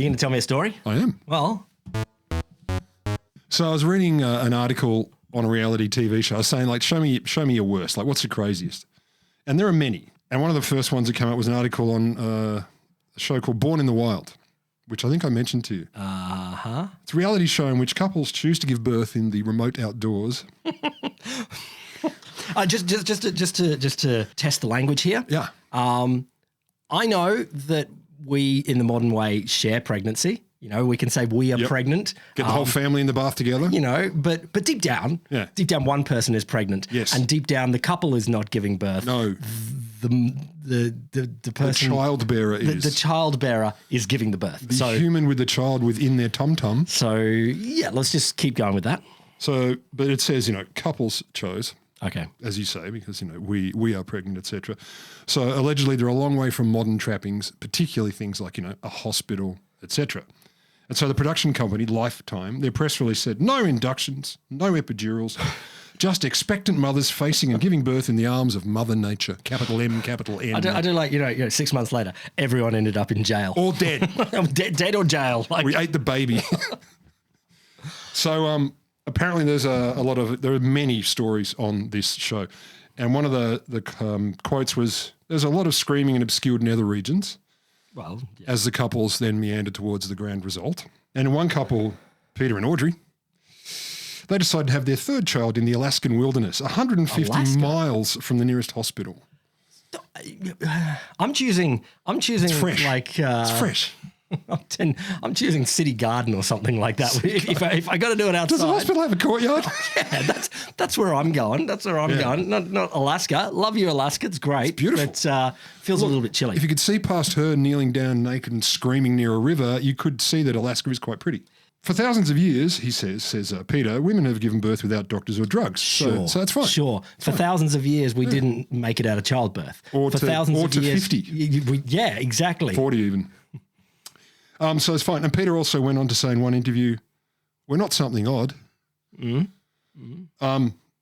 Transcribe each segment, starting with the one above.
you going to tell me a story? I am. Well, So I was reading an article on a reality TV show saying, like, show me your worst. Like, what's the craziest? And there are many. And one of the first ones that came out was an article on a show called Born in the Wild, which I think I mentioned to you. uh-huh. It's a reality show in which couples choose to give birth in the remote outdoors. Just to test the language here. Yeah. I know that we, in the modern way, share pregnancy. You know, we can say we are pregnant. Get the whole family in the bath together. You know, but deep down, one person is pregnant. Yes. And deep down, the couple is not giving birth. No. The person, the child bearer is. The child bearer is giving the birth. The human with the child within their tum-tum. So, yeah, let's just keep going with that. So, but it says, couples chose. Okay. As you say, because, we are pregnant, etc. So allegedly they're a long way from modern trappings, particularly things like, a hospital, etc. And so the production company, Lifetime, their press release said, no inductions, no epidurals, just expectant mothers facing and giving birth in the arms of Mother Nature, capital M, capital N. I do like, 6 months later, everyone ended up in jail. Or dead. dead or jail. We ate the baby. So apparently there are many stories on this show. And one of the quotes was, there's a lot of screaming in obscured nether regions. Well, yeah. As the couples then meandered towards the grand result. And one couple, Peter and Audrey, they decided to have their third child in the Alaskan wilderness, 150 miles from the nearest hospital. I'm choosing It's fresh. It's fresh. I'm choosing City Garden or something like that. If I got to do it outside. Does the hospital have a courtyard? Yeah, that's where I'm going. That's where I'm going. Not Alaska. Love you, Alaska. It's great. It's beautiful. But feels a little bit chilly. If you could see past her kneeling down naked and screaming near a river, you could see that Alaska is quite pretty. For thousands of years, he says Peter, women have given birth without doctors or drugs. Sure. So that's fine. Sure. For thousands of years, we didn't make it out of childbirth. Or for to thousands of years, 50. Yeah, exactly. 40 even. So it's fine. And Peter also went on to say in one interview, we're not something odd.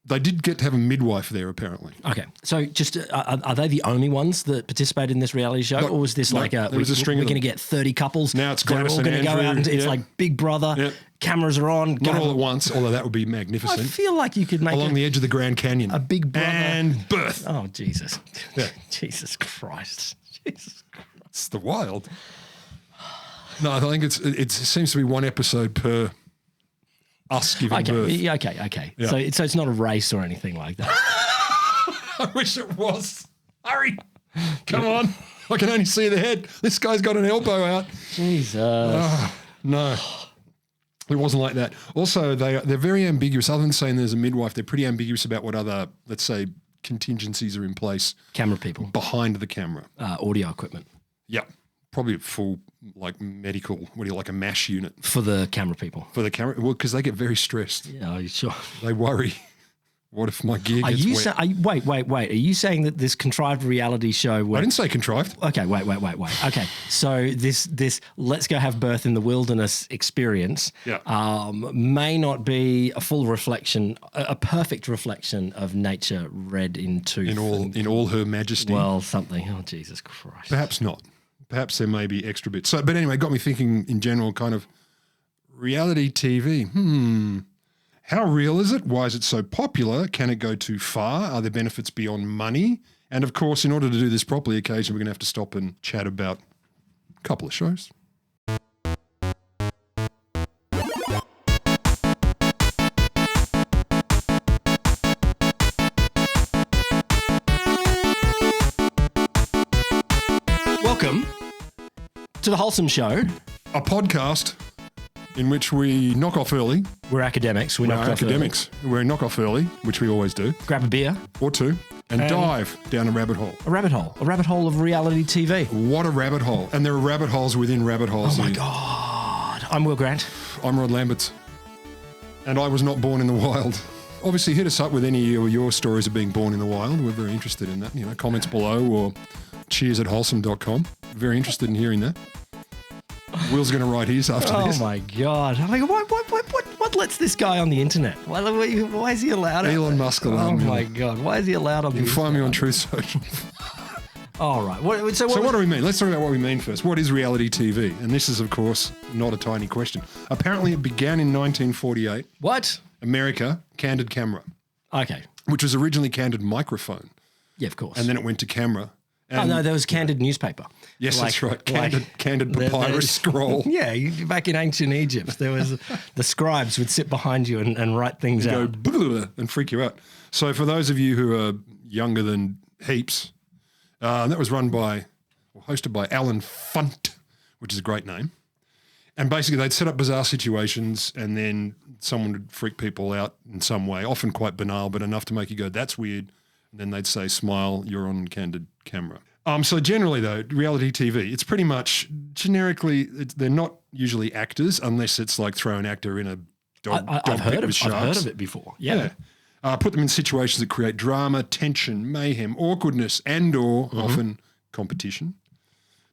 They did get to have a midwife there, apparently. Okay. So just are they the only ones that participated in this reality show? Or was this we're going to get 30 couples? Now it's they're all Gladys going to and go Andrew, out and it's like Big Brother, cameras are on. Not all at once, although that would be magnificent. I feel like you could make along the edge of the Grand Canyon. A Big Brother. And birth. Oh, Jesus. Yeah. Jesus Christ. Jesus Christ. It's the wild. No, I think it seems to be one episode per us giving birth. Okay. Yeah. So it's not a race or anything like that. I wish it was. Hurry. Come on. I can only see the head. This guy's got an elbow out. Jesus. No. It wasn't like that. Also, they're very ambiguous. Other than saying there's a midwife, they're pretty ambiguous about what other, let's say, contingencies are in place. Camera people. Behind the camera. Audio equipment. Yeah. Probably a full, medical, a MASH unit. For the camera people. For the camera, well, because they get very stressed. Yeah, are you sure? They worry. What if my gear gets wet? Wait. Are you saying that this contrived reality show... I didn't say contrived. Okay, wait. Okay, so this let's go have birth in the wilderness experience may not be a full reflection, a perfect reflection of nature read in tooth. In all her majesty. Well, something. Oh, Jesus Christ. Perhaps not. Perhaps there may be extra bits. So, but anyway, it got me thinking in general, kind of reality TV. How real is it? Why is it so popular? Can it go too far? Are there benefits beyond money? And of course, in order to do this properly, occasionally we're going to have to stop and chat about a couple of shows. Welcome to the Wholesome Show, a podcast in which we knock off early. We're academics. We're academics. We knock off early, which we always do. Grab a beer. Or two. And dive down a rabbit hole. A rabbit hole. A rabbit hole of reality TV. What a rabbit hole. And there are rabbit holes within rabbit holes. Oh, my God. I'm Will Grant. I'm Rod Lamberts. And I was not born in the wild. Obviously, hit us up with any of your stories of being born in the wild. We're very interested in that. Comments below or cheers@wholesome.com. Very interested in hearing that. Will's going to write his after this. Oh, my God. What lets this guy on the internet? Why is he allowed? Elon Musk allowed me. Oh, my God. Why is he allowed on the internet? You can find me on Truth Social. All right. So what do we mean? Let's talk about what we mean first. What is reality TV? And this is, of course, not a tiny question. Apparently, it began in 1948. What? America, candid camera. Okay. Which was originally candid microphone. Yeah, of course. And then it went to camera. And, there was candid newspaper. Yes, that's right. Candid papyrus scroll. Yeah, back in ancient Egypt, there was the scribes would sit behind you and write things out. Go and freak you out. So for those of you who are younger than heaps, that was hosted by Alan Funt, which is a great name. And basically they'd set up bizarre situations and then someone would freak people out in some way, often quite banal, but enough to make you go, that's weird. And then they'd say, smile, you're on candid camera. So generally, though, reality TV, it's pretty much generically, they're not usually actors unless it's like throw an actor in a dog pit with sharks. I've heard of it before. Yeah. Put them in situations that create drama, tension, mayhem, awkwardness, and or often competition.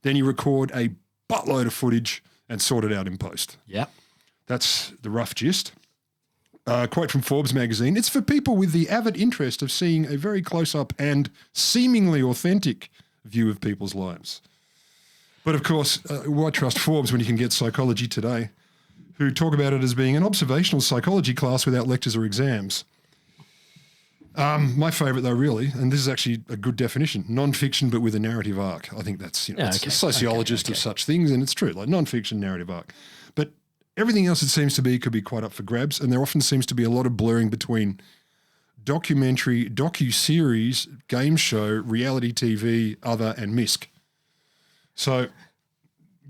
Then you record a buttload of footage and sort it out in post. Yeah. That's the rough gist. Quote from Forbes magazine, it's for people with the avid interest of seeing a very close-up and seemingly authentic view of people's lives. But of course, why trust Forbes when you can get Psychology Today, who talk about it as being an observational psychology class without lectures or exams. My favourite though, really, and this is actually a good definition, non-fiction but with a narrative arc. I think that's, it's a sociologist of such things, and it's true, like non-fiction narrative arc. But everything else it seems to be could be quite up for grabs, and there often seems to be a lot of blurring between documentary, docu-series, game show, reality TV, other, and MISC. So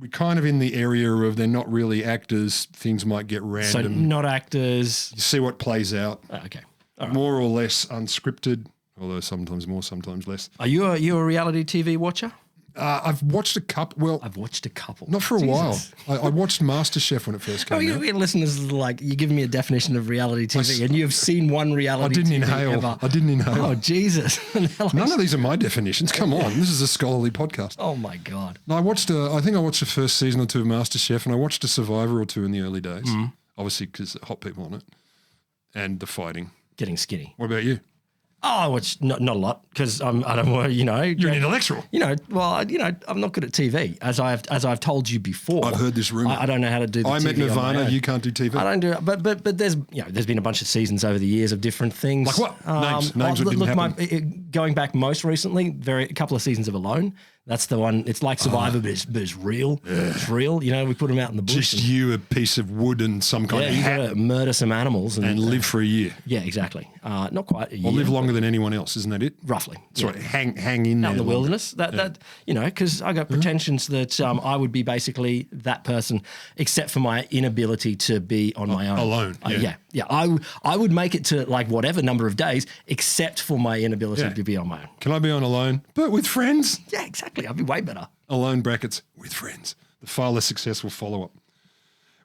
we're kind of in the area of they're not really actors, things might get random. So not actors. You see what plays out. Okay. More or less unscripted, although sometimes more, sometimes less. Are you a reality TV watcher? I've watched a couple. Well, I've watched a couple. Not for a while. I watched MasterChef when it first came out. You listeners, you're giving me a definition of reality TV, and you have seen one reality TV ever. I didn't inhale. Oh, Jesus. None of these are my definitions. Come on. This is a scholarly podcast. Oh, my God. No, I think I watched the first season or two of MasterChef, and I watched a Survivor or two in the early days, obviously because hot people on it, and the fighting. Getting skinny. What about you? Oh, I watch not a lot because I don't want You're an intellectual. I'm not good at TV, as I've told you before. I've heard this rumor. I don't know how to do the TV. I met Nirvana. You can't do TV. I don't do it, but there's been a bunch of seasons over the years of different things. Like what? Names that didn't happen. Going back most recently, a couple of seasons of Alone. That's the one. It's like Survivor, but it's real. Yeah. It's real. We put them out in the bush. Just you, a piece of wood and some kind of hat. You got to murder some animals and live for a year. Yeah, exactly. Not quite a year. Or live longer than anyone else, isn't that it? Roughly. Sorry, hang in there. Out in the wilderness. Because I got pretensions that I would be basically that person, except for my inability to be on my own. Alone. Yeah. I would make it to whatever number of days, except for my inability to be on my own. Can I be on alone, but with friends? Yeah, exactly. I'd be way better. Alone brackets with friends. The far less successful follow-up.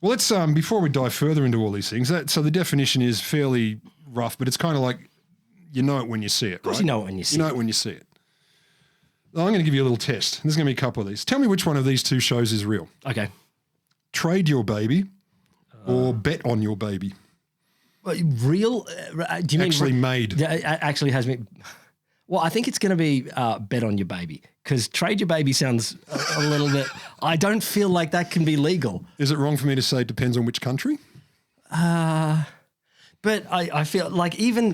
Well, let's before we dive further into all these things. So the definition is fairly rough, but it's kind of like you know it when you see it, right? Of course, you know it when you see it. You know it when you see it. Well, I'm going to give you a little test. There's going to be a couple of these. Tell me which one of these two shows is real. Okay. Trade Your Baby or Bet on Your Baby. Real? Do you actually mean made? Actually has me. Well, I think it's going to be Bet on Your Baby because Trade Your Baby sounds a little bit. I don't feel like that can be legal. Is it wrong for me to say it depends on which country? But I feel like even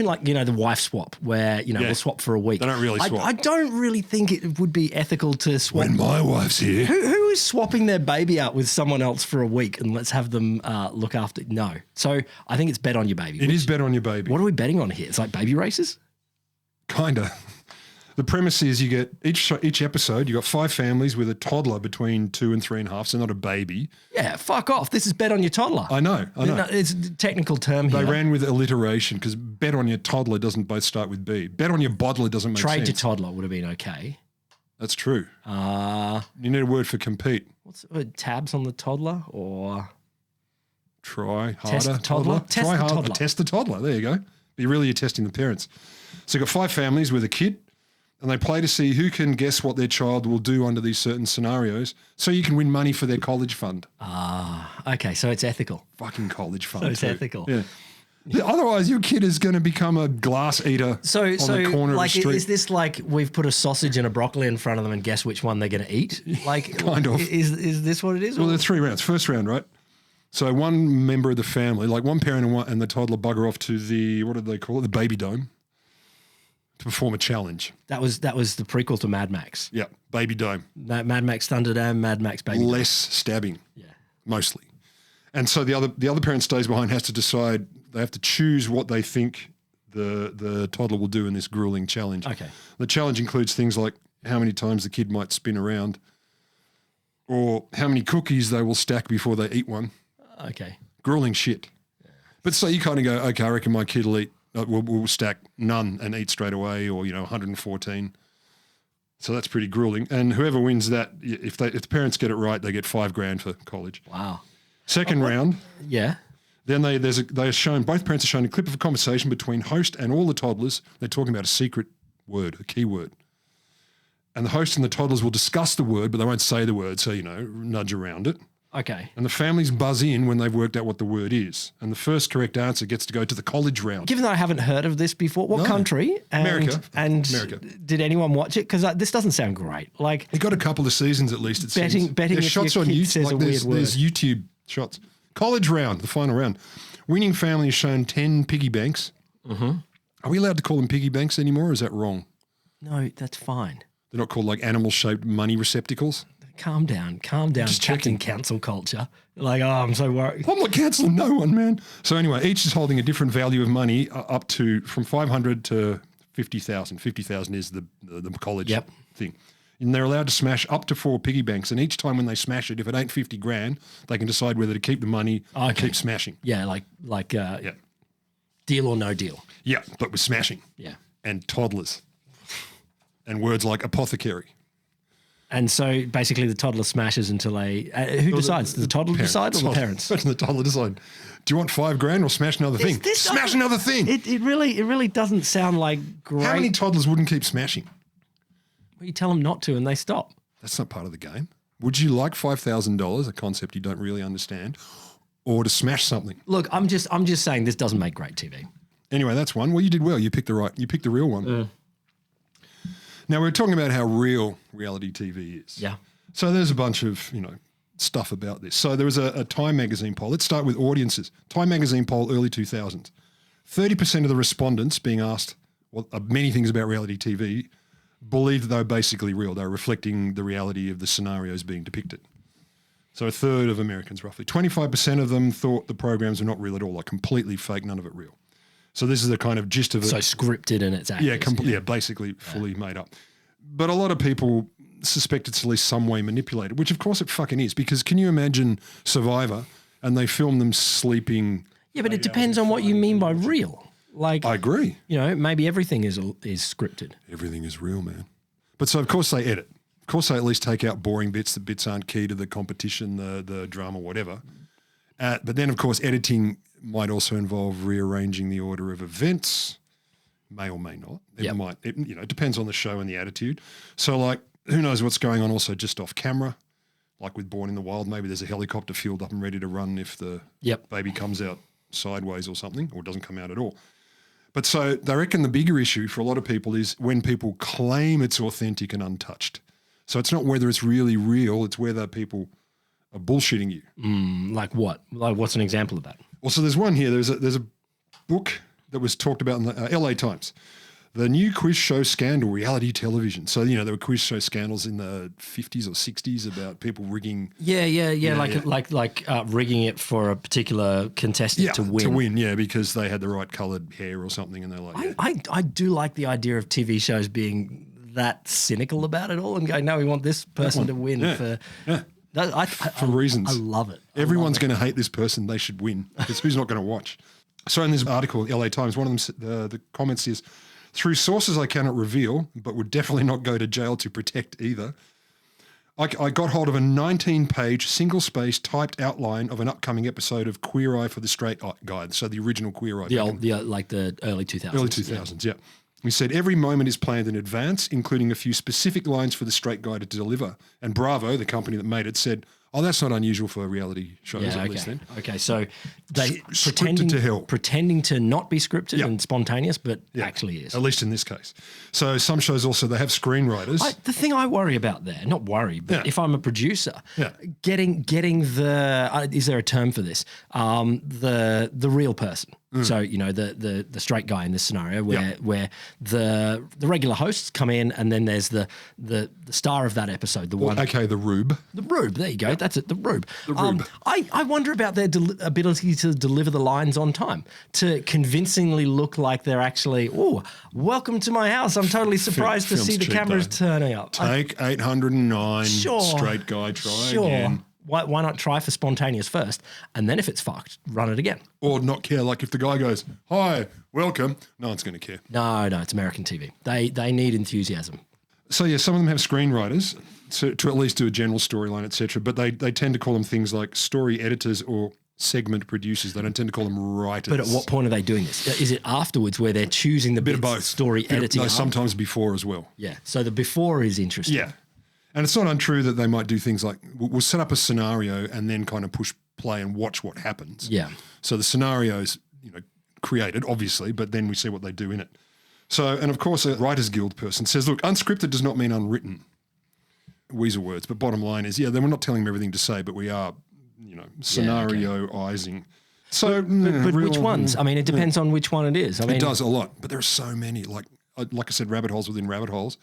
like the wife swap where we'll swap for a week. They don't really swap. I don't really think it would be ethical to swap. When my wife's here, who is swapping their baby out with someone else for a week and let's have them look after? No. So I think it's Bet on Your Baby. It is Bet on Your Baby. What are we betting on here? It's like baby races. Kinda. The premise is you get each episode, you got 5 families with a toddler between 2 and 3.5, so not a baby. Yeah, fuck off. This is Bet on Your Toddler. I know. It's a technical term here. They ran with alliteration because Bet on Your Toddler doesn't both start with B. Bet on Your Boddler doesn't make sense. Trade Your Toddler would have been okay. That's true. You need a word for compete. What's tabs on the toddler or try harder? Test the toddler? Try harder. Test the toddler. There you go. But really you're testing the parents. So you've got 5 families with a kid. And they play to see who can guess what their child will do under these certain scenarios so you can win money for their college fund. Okay. So it's ethical. Fucking college fund. So it's ethical. Yeah. Otherwise, your kid is going to become a glass eater on the corner of the street. Is this like we've put a sausage and a broccoli in front of them and guess which one they're going to eat? Like, kind of. Is this what it is? Well, there are 3 rounds. First round, right? So one member of the family, like one parent and the toddler, bugger off to the, what did they call it? The baby dome to perform a challenge. That was the prequel to Mad Max. Yeah, baby dome. Mad Max Thunderdome, Mad Max Baby Dome. Less stabbing. Yeah. Mostly. And so the other parent stays behind, has to decide, they have to choose what they think the toddler will do in this grueling challenge. Okay. The challenge includes things like how many times the kid might spin around or how many cookies they will stack before they eat one. Okay. Grueling shit. Yeah. But so you kind of go, okay, I reckon my kid will eat, we'll stack none and eat straight away, or 114. So that's pretty grueling. And whoever wins that, if the parents get it right, they get $5,000 for college. Wow. Second round. Yeah. Then both parents are shown a clip of a conversation between host and all the toddlers. They're talking about a secret word, a key word. And the host and the toddlers will discuss the word, but they won't say the word. So, nudge around it. Okay. And the families buzz in when they've worked out what the word is. And the first correct answer gets to go to the college round. Given that I haven't heard of this before, what country? America. America. Did anyone watch it? Because this doesn't sound great. Like, it got a couple of seasons at least, it seems. Betting There's if shots your on kid YouTube. says a weird word. There's YouTube shots. College round, the final round. Winning family is shown 10 piggy banks. Mm-hmm. Are we allowed to call them piggy banks anymore, or is that wrong? No, that's fine. They're not called like animal-shaped money receptacles? Calm down. Just Captain Cancel culture. Like, I'm so worried. I'm not cancelling no one, man. So anyway, each is holding a different value of money up to from 500 to 50,000. 50,000 is the college thing. And they're allowed to smash up to 4 piggy banks. And each time when they smash it, if it ain't $50,000, they can decide whether to keep the money or keep smashing. Yeah, like deal or no deal. Yeah, but with smashing. Yeah. And toddlers. And words like apothecary. And so basically the toddler smashes until who decides? Does the toddler decide or the parents? The toddler decide. Do you want $5,000 or smash another thing? Smash another thing. It really doesn't sound like great. How many toddlers wouldn't keep smashing? Well, you tell them not to and they stop. That's not part of the game. Would you like $5,000, a concept you don't really understand, or to smash something? Look, I'm just saying this doesn't make great TV. Anyway, that's one. Well, you did well. You picked the real one. Now, we're talking about how real reality TV is. Yeah. So there's a bunch of, stuff about this. So there was a Time magazine poll. Let's start with audiences. Time magazine poll, early 2000s. 30% of the respondents being asked many things about reality TV believed that they were basically real. They were reflecting the reality of the scenarios being depicted. So a third of Americans, roughly. 25% of them thought the programs were not real at all, like completely fake, none of it real. So this is the kind of gist of it. So scripted in its actors. Yeah, basically fully made up. But a lot of people suspect it's at least some way manipulated, which of course it fucking is, because can you imagine Survivor and they film them sleeping? Yeah, but it depends on what you mean by real. Like, I agree. Maybe everything is scripted. Everything is real, man. But so of course they edit. Of course they at least take out boring bits. The bits aren't key to the competition, the drama, whatever. But then of course editing might also involve rearranging the order of events. May or may not. It depends on the show and the attitude. So like, who knows what's going on also just off camera, like with Born in the Wild, maybe there's a helicopter fueled up and ready to run if the baby comes out sideways or something, or doesn't come out at all. But so they reckon the bigger issue for a lot of people is when people claim it's authentic and untouched. So it's not whether it's really real, it's whether people are bullshitting you. Like what? Like what's an example of that? Well, so there's one here. There's a book that was talked about in the LA Times. The new quiz show scandal, reality television. So, there were quiz show scandals in the 50s or 60s about people rigging. Like rigging it for a particular contestant to win. To win, because they had the right coloured hair or something, and they're like, I do like the idea of TV shows being that cynical about it all and going, no, we want this person to win for reasons. I love it. Everyone's going to hate this person. They should win because who's not going to watch? So in this article, LA Times, one of them, the comments is, through sources I cannot reveal, but would definitely not go to jail to protect either, I got hold of a 19-page, single-spaced, typed outline of an upcoming episode of Queer Eye for the Straight Guide, so the original Queer Eye. The early 2000s. Early 2000s, yeah. He said, every moment is planned in advance, including a few specific lines for the Straight Guide to deliver. And Bravo, the company that made it, said, Oh, that's not unusual for reality shows, Yeah, at least then. Okay, so they Scripted to hell. pretending to not be scripted Yep. and spontaneous, but actually is. At least in this case. So some shows also, they have screenwriters. The thing I worry about there, not worry, but if I'm a producer, getting the is there a term for this? The real person. So the straight guy in this scenario where the regular hosts come in and then there's the star of that episode, the Rube. The Rube, there you go. That's it, the Rube. The Rube. I wonder about their ability to deliver the lines on time, to convincingly look like they're actually, welcome to my house. I'm totally surprised to see the cameras turning up. Take 809, Sure. straight guy, try again. Why not try for spontaneous first, and then if it's fucked, run it again? Or not care, like if the guy goes, hi, welcome, no one's going to care. No, it's American TV. They need enthusiasm. So yeah, some of them have screenwriters to at least do a general storyline, etc. But they tend to call them things like story editors or segment producers. They don't tend to call them writers. But at what point are they doing this? Is it afterwards where they're choosing the bit of both? Story editing? No, sometimes before as well. Yeah. So the before is interesting. Yeah. And it's not untrue that they might do things like we'll set up a scenario and then kind of push play and watch what happens. Yeah. So the scenario's created, obviously, but then we see what they do in it. So, and of course, a Writers Guild person says, look, unscripted does not mean unwritten. Weasel words, but bottom line is, we're not telling them everything to say, but we are, scenario-izing. So, but which ones? I mean, it depends on which one it is. I mean, it does a lot, but there are so many. Like I said, rabbit holes within rabbit holes.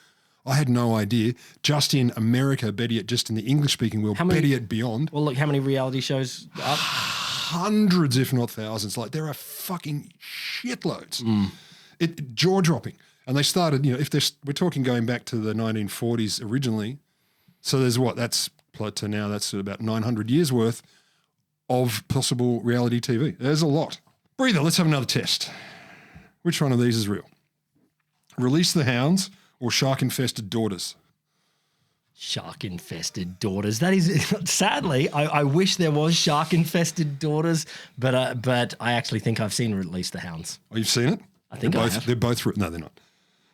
I had no idea. Just in America, better yet, just in the English-speaking world, better yet beyond. Well, look, how many reality shows are hundreds, if not thousands. Like there are fucking shitloads. Jaw-dropping. And they started, we're talking going back to the 1940s originally. So there's that's to now, that's about 900 years worth of possible reality TV. There's a lot. Breather, let's have another test. Which one of these is real? Release the Hounds or Shark-Infested Daughters? Shark-infested daughters. That is, sadly, I wish there was shark-infested daughters, but I actually think I've seen Release the Hounds. Oh, you've seen it? I think I have. They're both. No, they're not.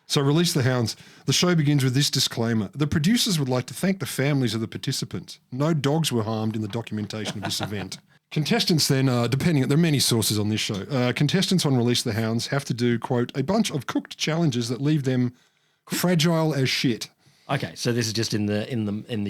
So Release the Hounds. The show begins with this disclaimer. The producers would like to thank the families of the participants. No dogs were harmed in the documentation of this event. Contestants then, there are many sources on this show. Contestants on Release the Hounds have to do, quote, a bunch of cooked challenges that leave them fragile as shit. Okay, so this is just in the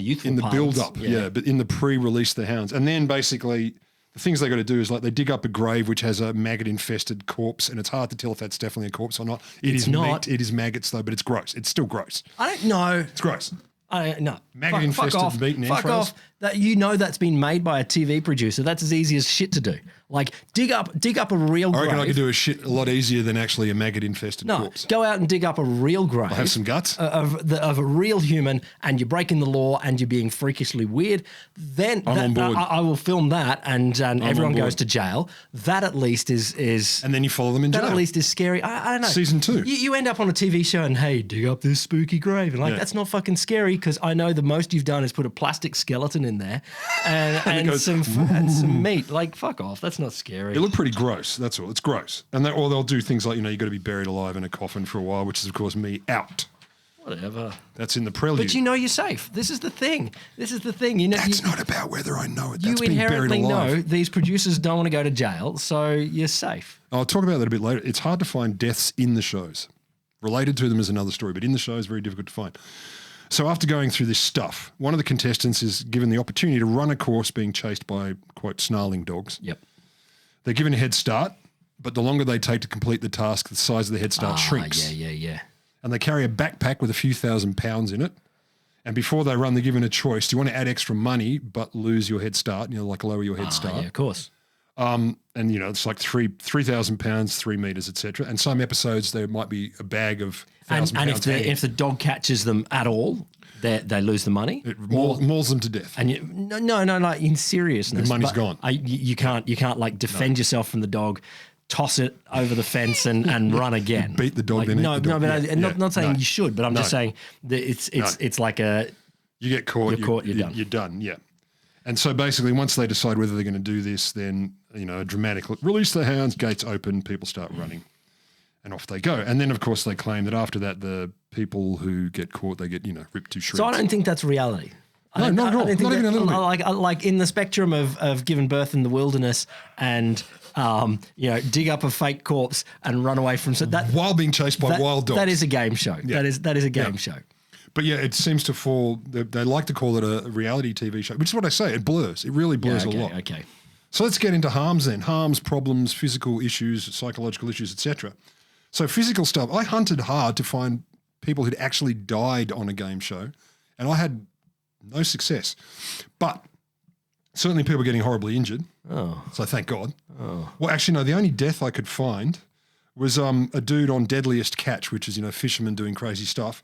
youthful in the parts. build up, but in the pre-Release the Hounds, and then basically the things they got to do is like they dig up a grave which has a maggot-infested corpse, and it's hard to tell if that's definitely a corpse or not. It's not. It is maggots though, but it's gross. It's still gross. I don't know. It's gross. No. Maggot-infested meat and entrails. Fuck off. That's been made by a TV producer. That's as easy as shit to do. Like dig up a real grave. I reckon I could do a lot easier than actually a maggot-infested corpse. Go out and dig up a real grave. I have some guts. Of a real human, and you're breaking the law and you're being freakishly weird, then I'm on board. I will film that and everyone goes to jail. That at least is... And then you follow them in jail. That at least is scary. I don't know. Season 2. You end up on a TV show and, hey, dig up this spooky grave. And that's not fucking scary because I know the most you've done is put a plastic skeleton in there and some fat, some meat. Like, fuck off. That's not scary. It looked pretty gross. That's all. It's gross. And or they'll do things like, you got to be buried alive in a coffin for a while, which is, of course, me out. Whatever. That's in the prelude. But you're safe. This is the thing. That's not about whether I know it. That's you being buried inherently alive. know these producers don't want to go to jail, so you're safe. I'll talk about that a bit later. It's hard to find deaths in the shows. Related to them is another story, but in the show is very difficult to find. So after going through this stuff, one of the contestants is given the opportunity to run a course being chased by, quote, snarling dogs. Yep. They're given a head start, but the longer they take to complete the task, the size of the head start shrinks. Yeah. And they carry a backpack with a few thousand pounds in it. And before they run, they're given a choice. Do you want to add extra money but lose your head start, like lower your head start? Yeah, of course. And, it's like 3,000 pounds, 3 meters, etc. And some episodes, there might be a bag of 1,000 pounds. And if the dog catches them at all, they lose the money. It mauls them to death. And no, like in seriousness. The money's gone. You can't like defend yourself from the dog, toss it over the fence and run again. You beat the dog, then no, eat the dog. but not saying you should, but I'm just saying that it's like a... You get caught, you're done. You're done, yeah. And so basically once they decide whether they're going to do this, then, a dramatic release the hounds, gates open, people start running. And off they go. And then, of course, they claim that after that, the people who get caught, they get, ripped to shreds. So I don't think that's reality. No, not at all. Not even a little bit. Like in the spectrum of giving birth in the wilderness and dig up a fake corpse and run away from that while being chased by wild dogs. That is a game show. Yeah. That is a game show. But yeah, it seems to fall. They like to call it a reality TV show, which is what I say. It blurs. It really blurs a lot. Okay. So let's get into harms then. Harms, problems, physical issues, psychological issues, etc. So physical stuff. I hunted hard to find people who'd actually died on a game show, and I had no success. But certainly people getting horribly injured. Oh. So thank God. Oh. Well, actually, no, the only death I could find was a dude on Deadliest Catch, which is, fishermen doing crazy stuff.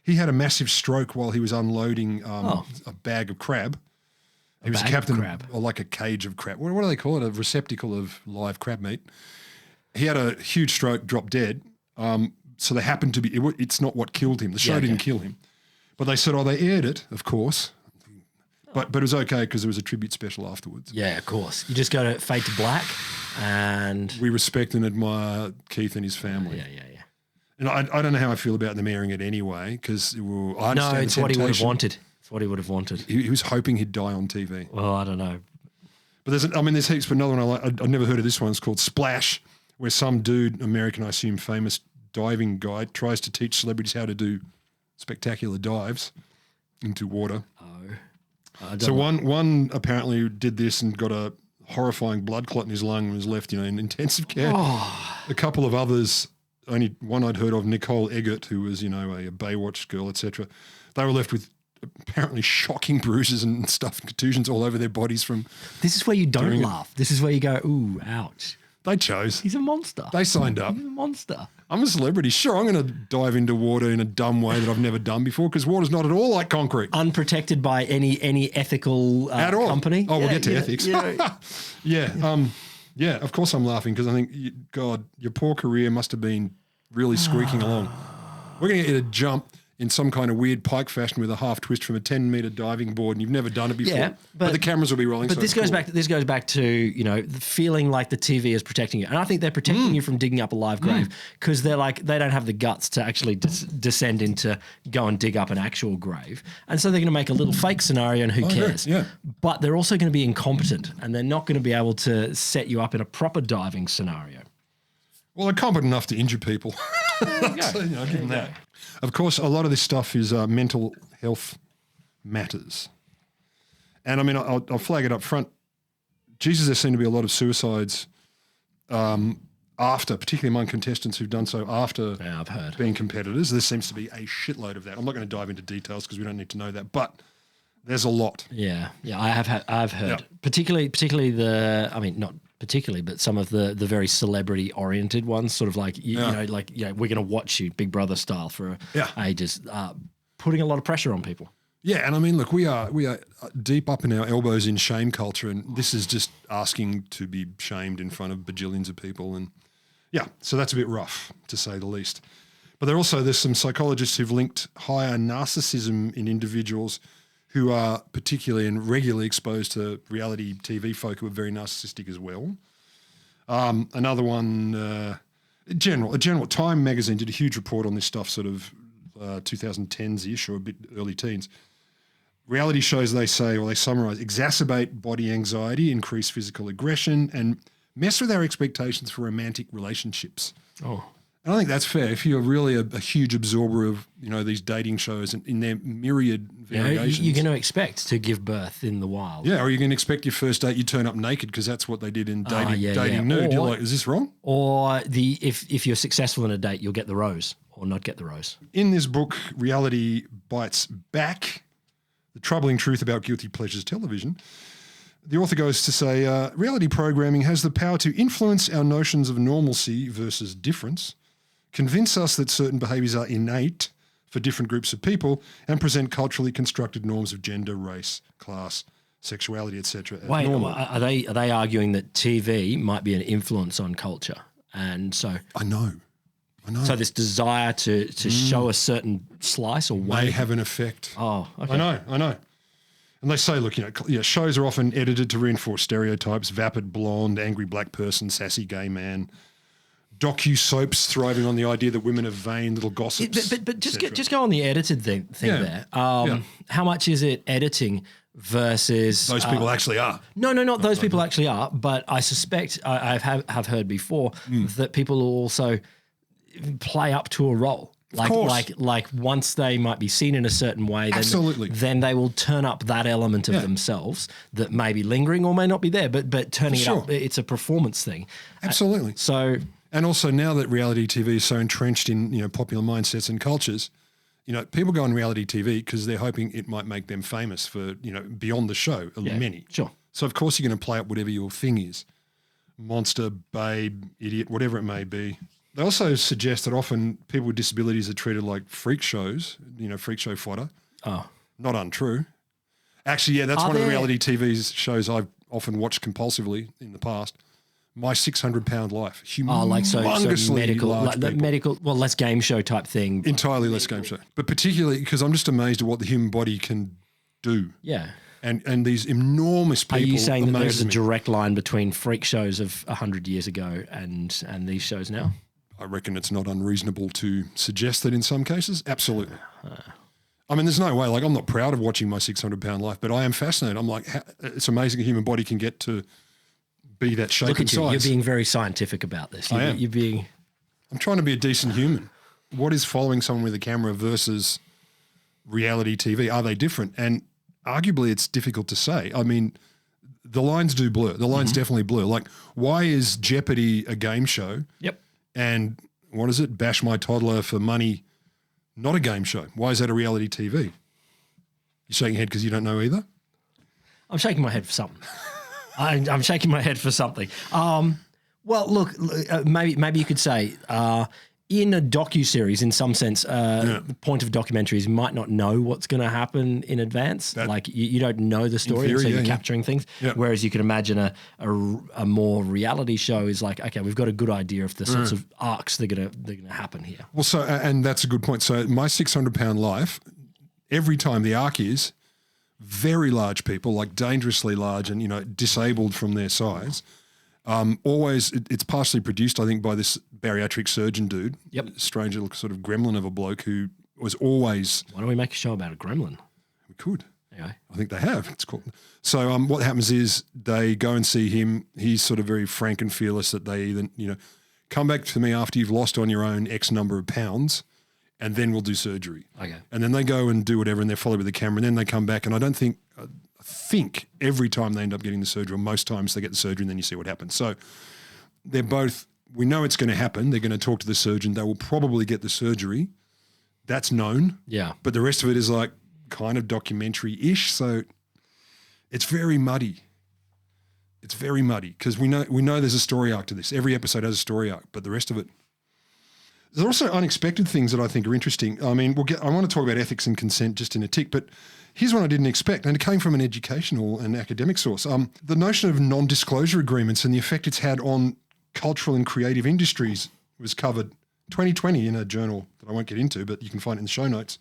He had a massive stroke while he was unloading a bag of crab. He was captain of like a cage of crab. What do they call it? A receptacle of live crab meat. He had a huge stroke, dropped dead. So they happened to be, it's not what killed him. The show didn't kill him. But they said, they aired it, of course. But it was okay because there was a tribute special afterwards. Yeah, of course. You just go to Fade to Black and... We respect and admire Keith and his family. Yeah. And I don't know how I feel about them airing it anyway because I understand No, it's what he would have wanted. It's what he would have wanted. He was hoping he'd die on TV. Well, I don't know. But there's heaps, but another one I like. I've never heard of this one. It's called Splash, where some dude, American, I assume, famous diving guy, tries to teach celebrities how to do spectacular dives into water. Oh. So one apparently did this and got a horrifying blood clot in his lung and was left, in intensive care. Oh. A couple of others, only one I'd heard of, Nicole Eggert, who was, a Baywatch girl, etc. They were left with apparently shocking bruises and stuff, contusions all over their bodies from... This is where you don't laugh. This is where you go, ooh, ouch. They chose. He's a monster. They signed up. He's a monster. I'm a celebrity. Sure, I'm going to dive into water in a dumb way that I've never done before because water's not at all like concrete. Unprotected by any ethical company. Oh, we'll get to ethics. Yeah, of course I'm laughing because I think, God, your poor career must have been really squeaking along. We're going to get you to jump in some kind of weird pike fashion with a half twist from a 10-meter diving board, and you've never done it before. Yeah, but the cameras will be rolling. But this goes back to the feeling like the TV is protecting you, and I think they're protecting you from digging up a live grave because they don't have the guts to actually descend into go and dig up an actual grave, and so they're going to make a little fake scenario, and who cares? Yeah. But they're also going to be incompetent, and they're not going to be able to set you up in a proper diving scenario. Well, they're competent enough to injure people. So, give them that. Of course, a lot of this stuff is mental health matters. And I mean, I'll flag it up front. Jesus, there seem to be a lot of suicides particularly among contestants who've done so after I've heard. being competitors. There seems to be a shitload of that. I'm not going to dive into details because we don't need to know that, but there's a lot. Yeah, I've heard. Yeah. Particularly not particularly, but some of the very celebrity oriented ones, sort of like we're going to watch you, Big Brother style, for ages, putting a lot of pressure on people. Yeah, and I mean, look, we are deep up in our elbows in shame culture, and this is just asking to be shamed in front of bajillions of people, and so that's a bit rough to say the least. But there's some psychologists who've linked higher narcissism in individuals who are particularly and regularly exposed to reality TV folk who are very narcissistic as well. Another one, General Time magazine did a huge report on this stuff, sort of 2010s-ish or a bit early teens. Reality shows, they say, or they summarize, exacerbate body anxiety, increase physical aggression, and mess with our expectations for romantic relationships. Oh. And I think that's fair. If you're really a huge absorber of, these dating shows and in their myriad variations. You're going to expect to give birth in the wild. Yeah, or you're going to expect your first date, you turn up naked because that's what they did in dating nude. You're like, is this wrong? Or if you're successful in a date, you'll get the rose or not get the rose. In this book, Reality Bites Back, The Troubling Truth About Guilty Pleasures Television, the author goes to say, reality programming has the power to influence our notions of normalcy versus difference, convince us that certain behaviours are innate for different groups of people, and present culturally constructed norms of gender, race, class, sexuality, etc. Wait, are they arguing that TV might be an influence on culture? And so I know. So this desire to show a certain slice or way may have an effect. Oh, okay. I know. And they say, look, shows are often edited to reinforce stereotypes: vapid blonde, angry black person, sassy gay man, docu-soaps thriving on the idea that women are vain little gossips. But just go on the edited thing there. How much is it editing versus... Those people actually are. No, not those people actually are, but I suspect I have heard before that people will also play up to a role. Like once they might be seen in a certain way, then they will turn up that element of themselves that may be lingering or may not be there, but turning it up, it's a performance thing. Absolutely. And also now that reality TV is so entrenched in popular mindsets and cultures, people go on reality TV because they're hoping it might make them famous for beyond the show. Many, sure. So of course you're going to play up whatever your thing is, monster, babe, idiot, whatever it may be. They also suggest that often people with disabilities are treated like freak shows, freak show fodder. Oh. Not untrue. Actually, that's one of the reality TV shows I've often watched compulsively in the past. My 600-Pound Life. Humongously medical, well, less game show type thing. Entirely less game show. But particularly because I'm just amazed at what the human body can do. Yeah. And these enormous people. Are you saying that there's a direct line between freak shows of 100 years ago and these shows now? I reckon it's not unreasonable to suggest that in some cases. Absolutely. I mean, there's no way. Like, I'm not proud of watching My 600-Pound Life, but I am fascinated. I'm like, it's amazing a human body can get to be that shape and size. Look at you. You're being very scientific about this. I am. I'm trying to be a decent human. What is following someone with a camera versus reality TV? Are they different? And arguably, it's difficult to say. I mean, the lines do blur. The lines definitely blur. Like, why is Jeopardy a game show? Yep. And what is it? Bash My Toddler for Money, not a game show. Why is that a reality TV? You're shaking your head because you don't know either? I'm shaking my head for something. I'm shaking my head for something. Well, look, maybe you could say in a docuseries, in some sense, the point of documentaries might not know what's going to happen in advance. Like you don't know the story, theory, so you're capturing things. Yep. Whereas you can imagine a more reality show is like, okay, we've got a good idea of the sorts of arcs that are going to happen here. Well, so and that's a good point. So My 600-Pound Life, every time the arc is very large people, like dangerously large and disabled from their size. Always, it's partially produced, I think, by this bariatric surgeon dude. Yep. Strange little sort of gremlin of a bloke who was always... Why don't we make a show about a gremlin? We could. Anyway. I think they have. It's cool. So what happens is they go and see him. He's sort of very frank and fearless that they then, come back to me after you've lost on your own X number of pounds and then we'll do surgery. Okay. And then they go and do whatever and they're followed with the camera and then they come back and I think every time they end up getting the surgery, or most times they get the surgery and then you see what happens. So they're both, we know it's going to happen. They're going to talk to the surgeon. They will probably get the surgery. That's known. Yeah. But the rest of it is like kind of documentary-ish. So it's very muddy. It's very muddy because we know there's a story arc to this. Every episode has a story arc, but the rest of it. There's also unexpected things that I think are interesting. I mean, I want to talk about ethics and consent just in a tick, but here's one I didn't expect, and it came from an educational and academic source. The notion of non-disclosure agreements and the effect it's had on cultural and creative industries was covered 2020 in a journal that I won't get into, but you can find it in the show notes.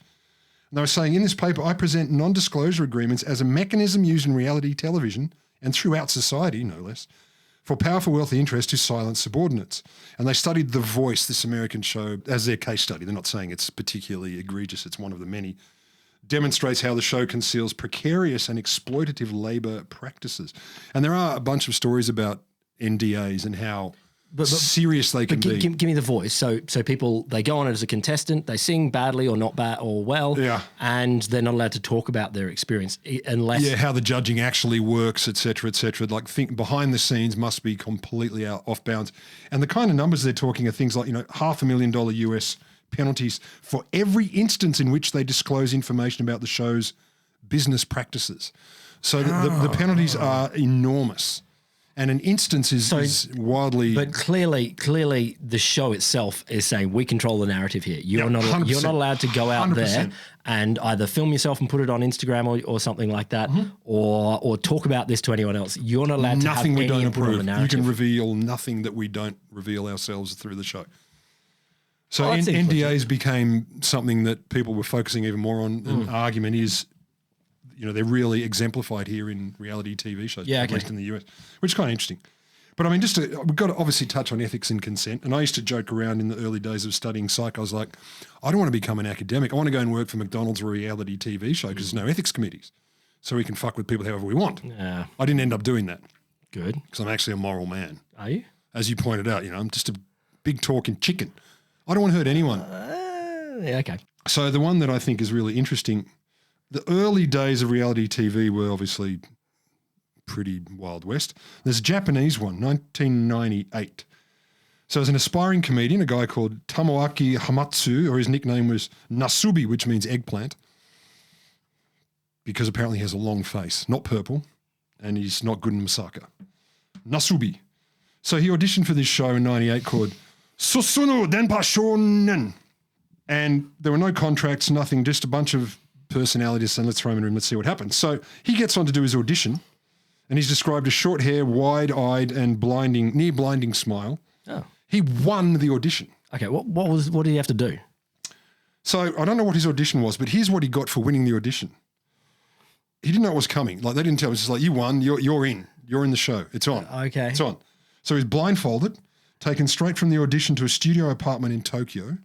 And they were saying, in this paper, I present non-disclosure agreements as a mechanism used in reality television and throughout society, no less, for powerful wealthy interests to silence subordinates. And they studied The Voice, this American show, as their case study. They're not saying it's particularly egregious. It's one of the many. Demonstrates how the show conceals precarious and exploitative labour practices. And there are a bunch of stories about NDAs and how serious they can be. Give me The Voice. So people, they go on as a contestant, they sing badly or not bad or well, and they're not allowed to talk about their experience unless... Yeah, how the judging actually works, et cetera, et cetera. Like, think behind the scenes must be completely off bounds. And the kind of numbers they're talking are things like, $500,000 US penalties for every instance in which they disclose information about the show's business practices. So the penalties are enormous. And an instance is wildly... But clearly the show itself is saying, we control the narrative here. You're not allowed to go out 100%. There and either film yourself and put it on Instagram or something like that, or talk about this to anyone else. You're not allowed to have any input on the narrative. You can reveal nothing that we don't reveal ourselves through the show. So NDAs became something that people were focusing even more on. An argument is, they're really exemplified here in reality TV shows, at least in the US, which is kind of interesting. But I mean, we've got to obviously touch on ethics and consent. And I used to joke around in the early days of studying psych. I was like, I don't want to become an academic. I want to go and work for McDonald's or a reality TV show because there's no ethics committees. So we can fuck with people however we want. Yeah. I didn't end up doing that. Good. Because I'm actually a moral man. Are you? As you pointed out, I'm just a big talking chicken. I don't want to hurt anyone. Yeah, okay. So the one that I think is really interesting, the early days of reality TV were obviously pretty Wild West. There's a Japanese one, 1998. So as an aspiring comedian, a guy called Tomoaki Hamatsu, or his nickname was Nasubi, which means eggplant, because apparently he has a long face, not purple, and he's not good in Masaka. Nasubi. So he auditioned for this show in 98 called Susunu Denpa Shonen. And there were no contracts, nothing, just a bunch of personalities, and let's throw him in and let's see what happens. So he gets on to do his audition, and he's described as short hair, wide-eyed, and near blinding smile. Oh. He won the audition. Okay, what did he have to do? So I don't know what his audition was, but here's what he got for winning the audition. He didn't know it was coming. Like, they didn't tell him. It's just like, you won, you're in. You're in the show. It's on. Okay. It's on. So he's blindfolded, taken straight from the audition to a studio apartment in Tokyo.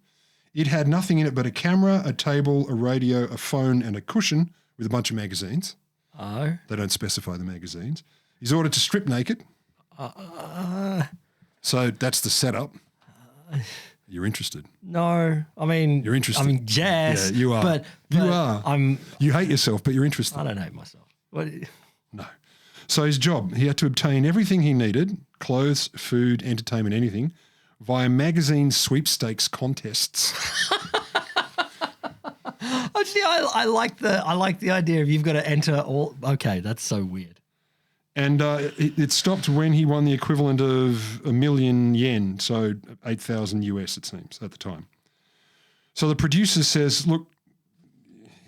It had nothing in it but a camera, a table, a radio, a phone, and a cushion with a bunch of magazines. Oh. They don't specify the magazines. He's ordered to strip naked. So that's the setup. You're interested. No, I mean... You're interested. I mean, yes. Yeah, you are. But you are. You hate yourself, but you're interested. I don't hate myself. What? No. So his job, he had to obtain everything he needed, clothes, food, entertainment, anything, via magazine sweepstakes contests. Actually, I like the idea of you've got to enter all... Okay, that's so weird. And it stopped when he won the equivalent of 1 million yen, so 8,000 US, it seems, at the time. So the producer says, look,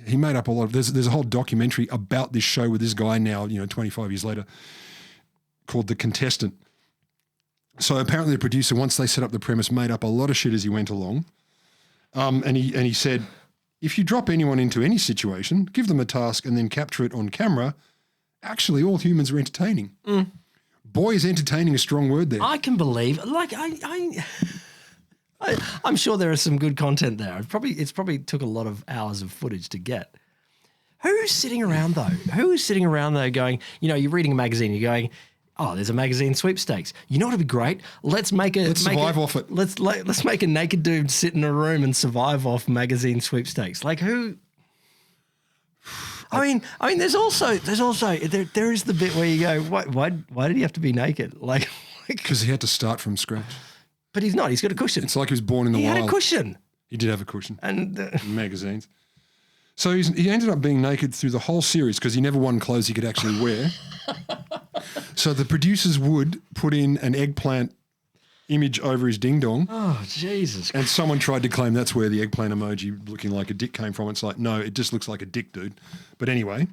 he made up a lot of... There's a whole documentary about this show with this guy now, 25 years later, called The Contestant. So apparently the producer, once they set up the premise, made up a lot of shit as he went along. And he said, if you drop anyone into any situation, give them a task and then capture it on camera, actually all humans are entertaining. Boy, is entertaining a strong word there. I can believe, like, I'm sure there is some good content there. It's probably took a lot of hours of footage to get. Who's sitting around though? Who's sitting around though going, you're reading a magazine, you're going, oh, there's a magazine sweepstakes. You know what would be great? Let's survive off it. Let's make a naked dude sit in a room and survive off magazine sweepstakes. Like who? I mean, there's also there is the bit where you go, why did he have to be naked? Like, because he had to start from scratch. But he's not. He's got a cushion. It's like he was born in the wild. He had a cushion. He did have a cushion. And magazines. So he ended up being naked through the whole series because he never won clothes he could actually wear. So the producers would put in an eggplant image over his ding-dong. Oh, Jesus. And someone tried to claim that's where the eggplant emoji looking like a dick came from. It's like, no, it just looks like a dick, dude. But anyway,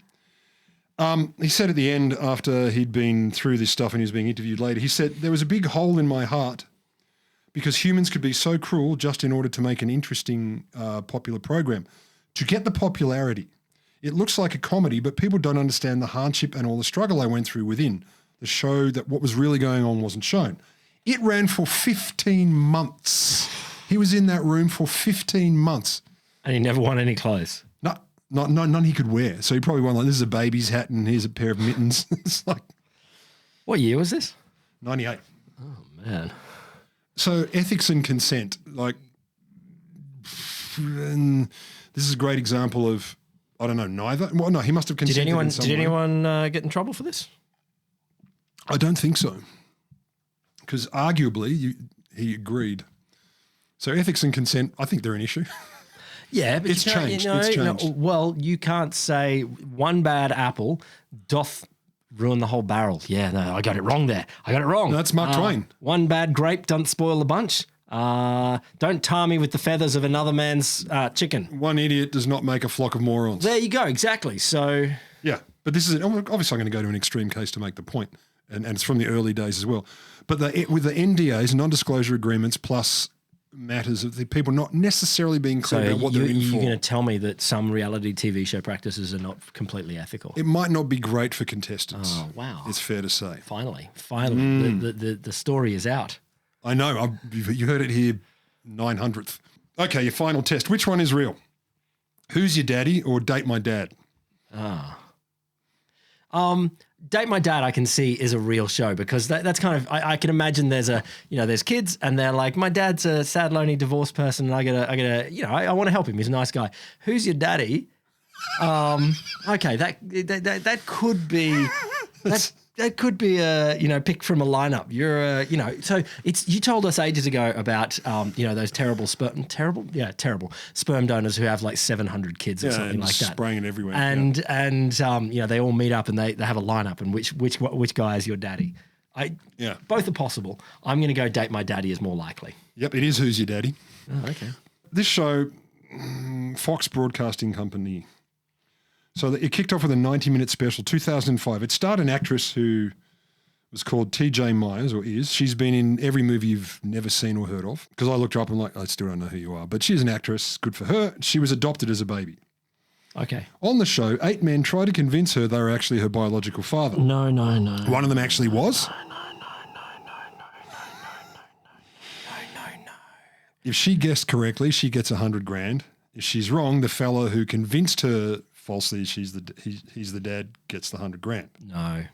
he said at the end, after he'd been through this stuff and he was being interviewed later, he said, there was a big hole in my heart because humans could be so cruel just in order to make an interesting, popular program. To get the popularity, it looks like a comedy, but people don't understand the hardship and all the struggle I went through within the show, that what was really going on wasn't shown. It ran for 15 months. He was in that room for 15 months. And he never won any clothes. None he could wear. So he probably won, like, this is a baby's hat and here's a pair of mittens. It's like... What year was this? 98. Oh, man. So ethics and consent, like... And this is a great example of, I don't know, neither. Well, no, he must have consented in some way. Did anyone get in trouble for this? I don't think so. Because arguably, he agreed. So ethics and consent, I think they're an issue. Yeah, but it's changed. It's changed. Well, you can't say one bad apple doth ruin the whole barrel. Yeah, no, I got it wrong there. I got it wrong. No, that's Mark Twain. One bad grape don't spoil the bunch. Don't tar me with the feathers of another man's chicken. One idiot does not make a flock of morons. There you go, exactly. So yeah, but this is obviously I'm going to go to an extreme case to make the point, and it's from the early days as well. But with the NDAs, non-disclosure agreements, plus matters of the people not necessarily being clear about what they're in for. You're going to tell me that some reality TV show practices are not completely ethical? It might not be great for contestants. Oh, wow. It's fair to say. Finally. The story is out. I know. You heard it here 900th. Okay, your final test. Which one is real? Who's Your Daddy or Date My Dad? Date My Dad, I can see is a real show because that's kind of I can imagine there's kids and they're like, my dad's a sad, lonely, divorced person, and I want to help him. He's a nice guy. Who's Your Daddy? Okay, that could be that could be a pick from a lineup. You're so you told us ages ago about those terrible sperm donors who have like 700 kids or something like that, spraying it everywhere. And they all meet up and they have a lineup, and which guy is your daddy? Both are possible. I'm going to go Date My Daddy is more likely. Yep, it is Who's Your Daddy. Oh, okay. This show, Fox Broadcasting Company. So it kicked off with a 90-minute special, 2005. It starred an actress who was called TJ Myers, or is. She's been in every movie you've never seen or heard of. Because I looked her up and I still don't know who you are. But she's an actress. Good for her. She was adopted as a baby. Okay. On the show, 8 men tried to convince her they were actually her biological father. No. One of them actually was. No. If she guessed correctly, she gets $100,000. If she's wrong, the fella who convinced her falsely he's the dad gets the $100,000.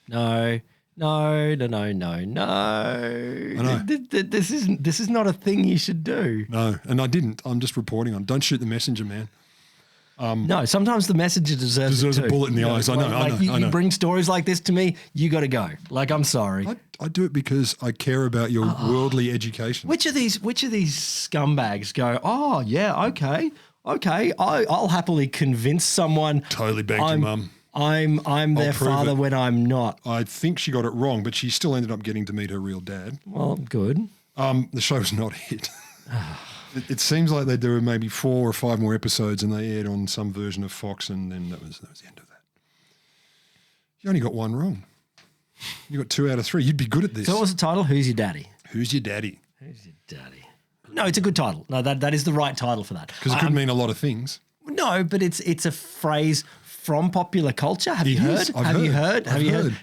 No. I know. This is not a thing you should do. No, and I didn't. I'm just reporting on. Don't shoot the messenger, man. No, sometimes the messenger deserves a bullet in the eyes. I know. You bring stories like this to me, you got to go. Like, I'm sorry. I do it because I care about your worldly education. Which of these scumbags go, oh yeah, okay, I'll happily convince someone. Totally bagged your mum. I'm their father when I'm not. I think she got it wrong, but she still ended up getting to meet her real dad. Well, good. The show's not a hit. It seems like they do maybe 4 or 5 more episodes, and they aired on some version of Fox, and then that was the end of that. You only got one wrong. You got 2 out of 3. You'd be good at this. So what was the title? Who's Your Daddy? Who's Your Daddy? Who's Your Daddy? No, it's a good title. No, that is the right title for that. Because it could mean a lot of things. No, but it's a phrase from popular culture. Have you heard? Have you heard?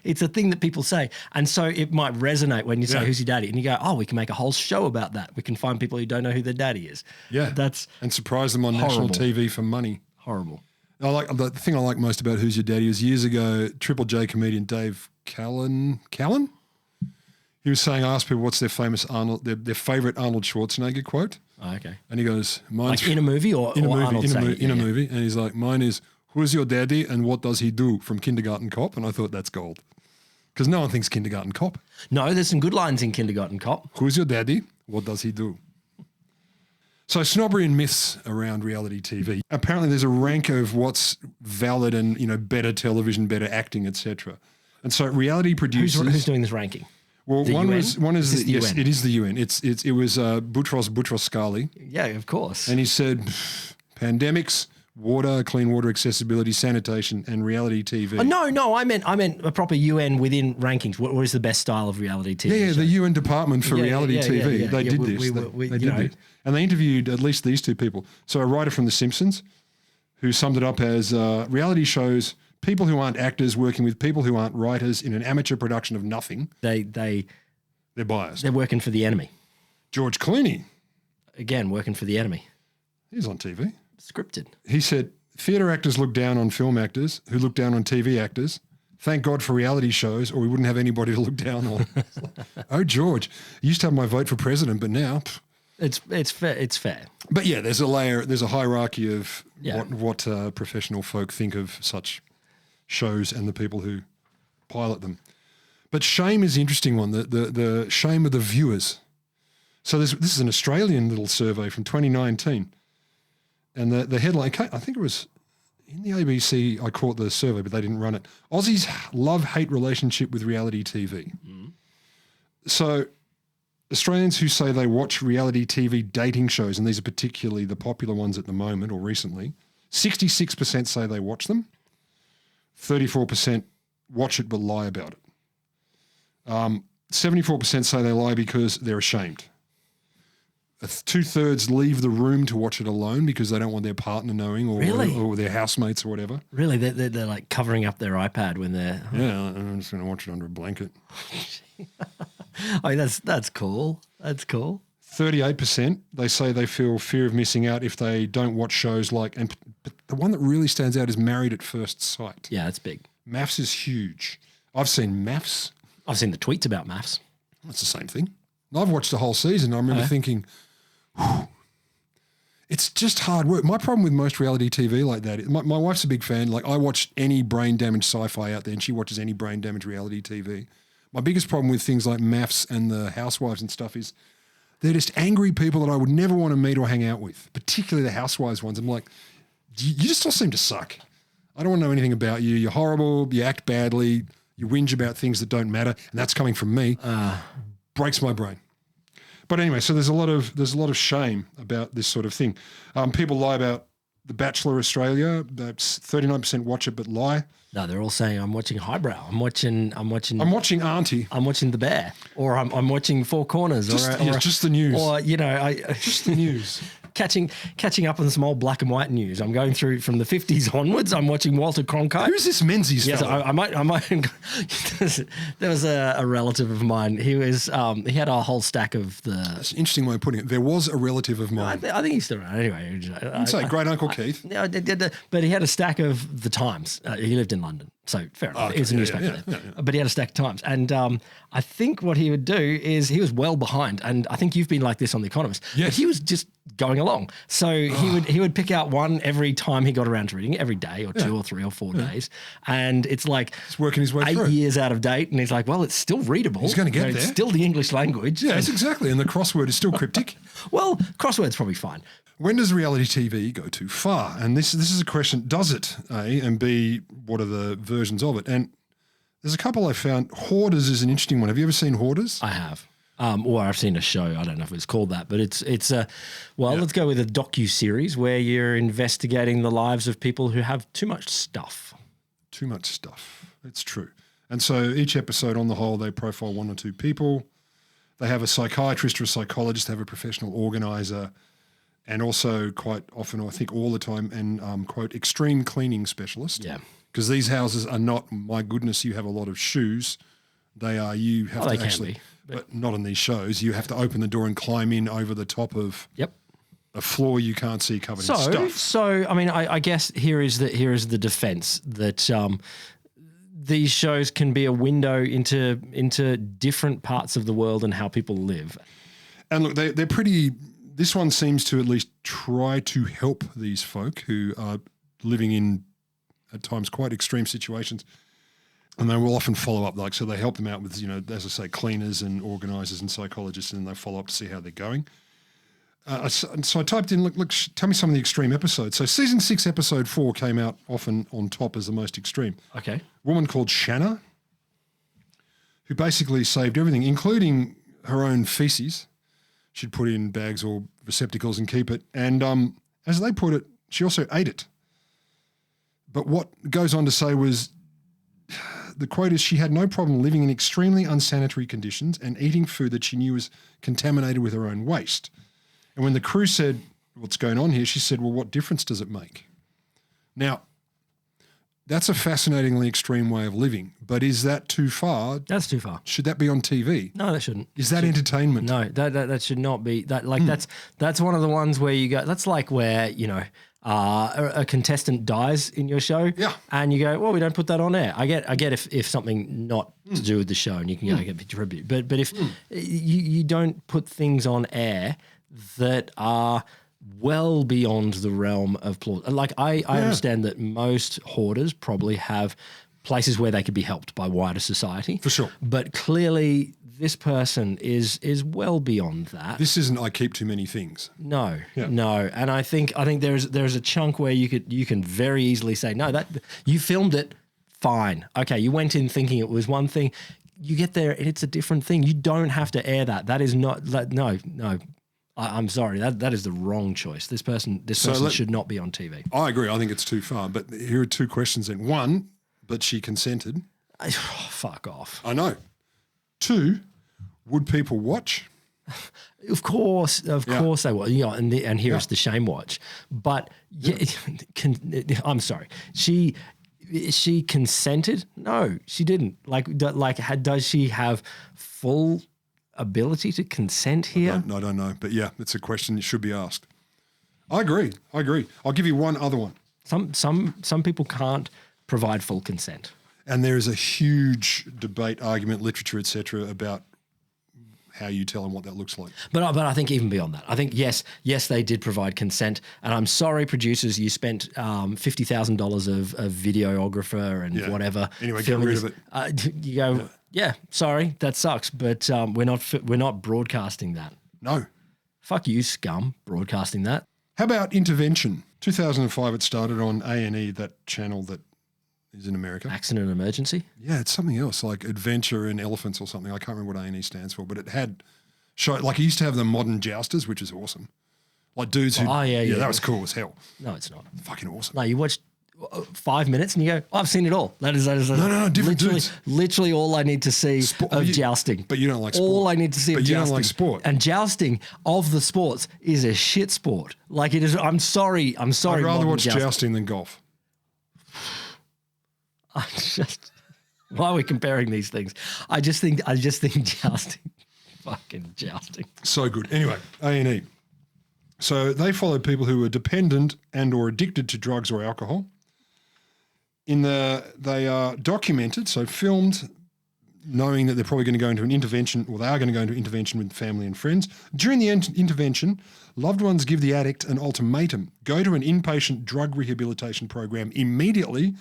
It's a thing that people say. And so it might resonate when you say, who's your daddy? And you go, oh, we can make a whole show about that. We can find people who don't know who their daddy is. Yeah. And surprise them on national TV for money. Horrible. The thing I like most about Who's Your Daddy is years ago, Triple J comedian Dave Callan? He was saying, ask people what's their famous their favorite Arnold Schwarzenegger quote. Oh, okay. And he goes, mine's like in a movie or in a movie, Arnold in a movie. And he's like, mine is, who's your daddy and what does he do, from Kindergarten Cop? And I thought that's gold. Because no one thinks Kindergarten Cop. No, there's some good lines in Kindergarten Cop. Who's your daddy? What does he do? So snobbery and myths around reality TV. Apparently there's a rank of what's valid and, better television, better acting, etc. And so reality producers... Who's doing this ranking? Well, one is yes, it is the UN. It was Boutros Boutros-Ghali. Yeah, of course. And he said pandemics, water, clean water accessibility, sanitation, and reality TV. No, I meant a proper UN within rankings. What is the best style of reality TV? Yeah, the UN department for reality TV. They did this. They did this. And they interviewed at least these 2 people. So a writer from The Simpsons who summed it up as reality shows people who aren't actors working with people who aren't writers in an amateur production of nothing. They're biased. They're working for the enemy. George Clooney. Again, working for the enemy. He's on TV. Scripted. He said, theatre actors look down on film actors who look down on TV actors. Thank God for reality shows or we wouldn't have anybody to look down on. Oh, George, you used to have my vote for president, but now... It's fair. But yeah, there's a hierarchy of what professional folk think of such shows and the people who pilot them. But shame is the interesting one, the shame of the viewers. So this is an Australian little survey from 2019. And the headline, I think it was in the ABC, I caught the survey, but they didn't run it. Aussies love-hate relationship with reality TV. Mm. So Australians who say they watch reality TV dating shows, and these are particularly the popular ones at the moment or recently, 66% say they watch them. 34% watch it but lie about it. 74% say they lie because they're ashamed. 2/3 leave the room to watch it alone because they don't want their partner knowing, or Really? or their housemates or whatever. Really, they're like covering up their iPad when they're. Yeah, I'm just going to watch it under a blanket. Oh, that's cool. That's cool. 38%, they say they feel fear of missing out if they don't watch shows like, and the one that really stands out is Married at First Sight. Yeah, that's big. Maths is huge. I've seen Maths. I've seen the tweets about maths. It's the same thing. I've watched the whole season. I remember thinking, it's just hard work. My problem with most reality TV like that, my wife's a big fan. Like I watch any brain damaged sci-fi out there and she watches any brain damaged reality TV. My biggest problem with things like Maths and the Housewives and stuff is they're just angry people that I would never want to meet or hang out with, particularly the Housewives ones. I'm like, you just all seem to suck. I don't want to know anything about you. You're horrible. You act badly. You whinge about things that don't matter. And that's coming from me. Breaks my brain. But anyway, so there's a lot of shame about this sort of thing. People lie about The Bachelor Australia. That's 39% watch it but lie. No, they're all saying I'm watching Highbrow. I'm watching Auntie. I'm watching The Bear, or I'm watching Four Corners, just the news, or just the news. Catching up on some old black and white news. I'm going through from the 50s onwards. I'm watching Walter Cronkite. Who's this Menzies Yes, fellow? I might. There was a relative of mine. He had a whole stack of the. That's an interesting way of putting it. There was a relative of mine. I think he's still around. Anyway, I'd say great Uncle Keith. No, but he had a stack of the Times. He lived in London, so fair enough. He was a newspaper there. But he had a stack of Times, and I think what he would do is he was well behind, and I think you've been like this on The Economist. Yes. But he was just going along. So he would pick out one every time he got around to reading it, every day or 2 or 3 or 4 days, and it's like he's working his way 8 through. years out of date, and he's like, well, it's still readable. He's going to get there. It's still the English language. Yes, exactly. And the crossword is still cryptic. Well, crossword's probably fine. When does reality TV go too far? And this is a question, does it, A, and B, what are the versions of it? And there's a couple I found. Hoarders is an interesting one. Have you ever seen Hoarders? I have. Or I've seen a show. I don't know if it's called that, but it's let's go with a docu-series where you're investigating the lives of people who have too much stuff. Too much stuff. It's true. And so each episode on the whole, they profile 1 or 2 people. They have a psychiatrist or a psychologist, they have a professional organizer, and also quite often, I think all the time, and quote, extreme cleaning specialist. Yeah. Because these houses are not, my goodness, you have a lot of shoes. They are, you have to actually, but not on these shows, you have to open the door and climb in over the top of a floor you can't see covered in stuff. So, I mean, I guess here is the defense that these shows can be a window into different parts of the world and how people live. And look, they're pretty, this one seems to at least try to help these folk who are living in, at times, quite extreme situations. And they will often follow up, so they help them out with, as I say, cleaners and organisers and psychologists, and they follow up to see how they're going. So I typed in, look, tell me some of the extreme episodes. So season 6, episode 4 came out often on top as the most extreme. Okay. A woman called Shanna, who basically saved everything, including her own feces. She'd put in bags or receptacles and keep it. And as they put it, she also ate it. But what goes on to say was, the quote is, she had no problem living in extremely unsanitary conditions and eating food that she knew was contaminated with her own waste. And when the crew said, what's going on here? She said, well, what difference does it make? Now, that's a fascinatingly extreme way of living, but is that too far? That's too far. Should that be on TV? No, that shouldn't. Is that entertainment? No, that should not be. That's one of the ones where you go, that's like where, a contestant dies in your show, and you go, well, we don't put that on air. I get if something not to do with the show, and you can get tribute, but if you don't put things on air that are well beyond the realm of plausible. Like I understand that most hoarders probably have places where they could be helped by wider society, for sure. But clearly, this person is well beyond that. This isn't I keep too many things. No. And I think there's a chunk where you can very easily say, no, that you filmed it, fine. Okay, you went in thinking it was one thing. You get there and it's a different thing. You don't have to air that. That is not no. I'm sorry. That is the wrong choice. This person should not be on TV. I agree. I think it's too far. But here are 2 questions then. 1, but she consented. Fuck off. I know. 2, would people watch? Of course they will. Yeah, and here's the shame watch. But I'm sorry, she consented? No, she didn't. Does she have full ability to consent here? I don't know, but yeah, it's a question that should be asked. I agree. I'll give you one other one. Some people can't provide full consent, and there is a huge debate, argument, literature, etc., about how you tell them what that looks like. But I think even beyond that, I think yes, they did provide consent. And I'm sorry, producers, you spent $50,000 of videographer and whatever. Anyway, get rid of it. You go, sorry, that sucks, but we're not broadcasting that. No. Fuck you, scum, broadcasting that. How about Intervention? 2005, it started on A&E, that channel that is in America. Accident and Emergency? Yeah, it's something else, like Adventure in Elephants or something. I can't remember what A&E stands for, but it had it used to have the modern jousters, which is awesome. Like dudes who... Oh, yeah. That was cool as hell. No, it's not. Fucking awesome. No, you watched 5 minutes and you go, I've seen it all. That is no, different dudes. Literally all I need to see of jousting. But you don't like sport. All I need to see of jousting. But you don't like sport. And jousting of the sports is a shit sport. Like it is, I'm sorry. I'd rather watch jousting than golf. Why are we comparing these things? I just think jousting, fucking jousting. So good. Anyway, A&E. So they followed people who were dependent and or addicted to drugs or alcohol. They are documented, so filmed, knowing that they're probably going to go into an intervention, or they are going to go into intervention with family and friends. During the intervention, loved ones give the addict an ultimatum: go to an inpatient drug rehabilitation program immediately,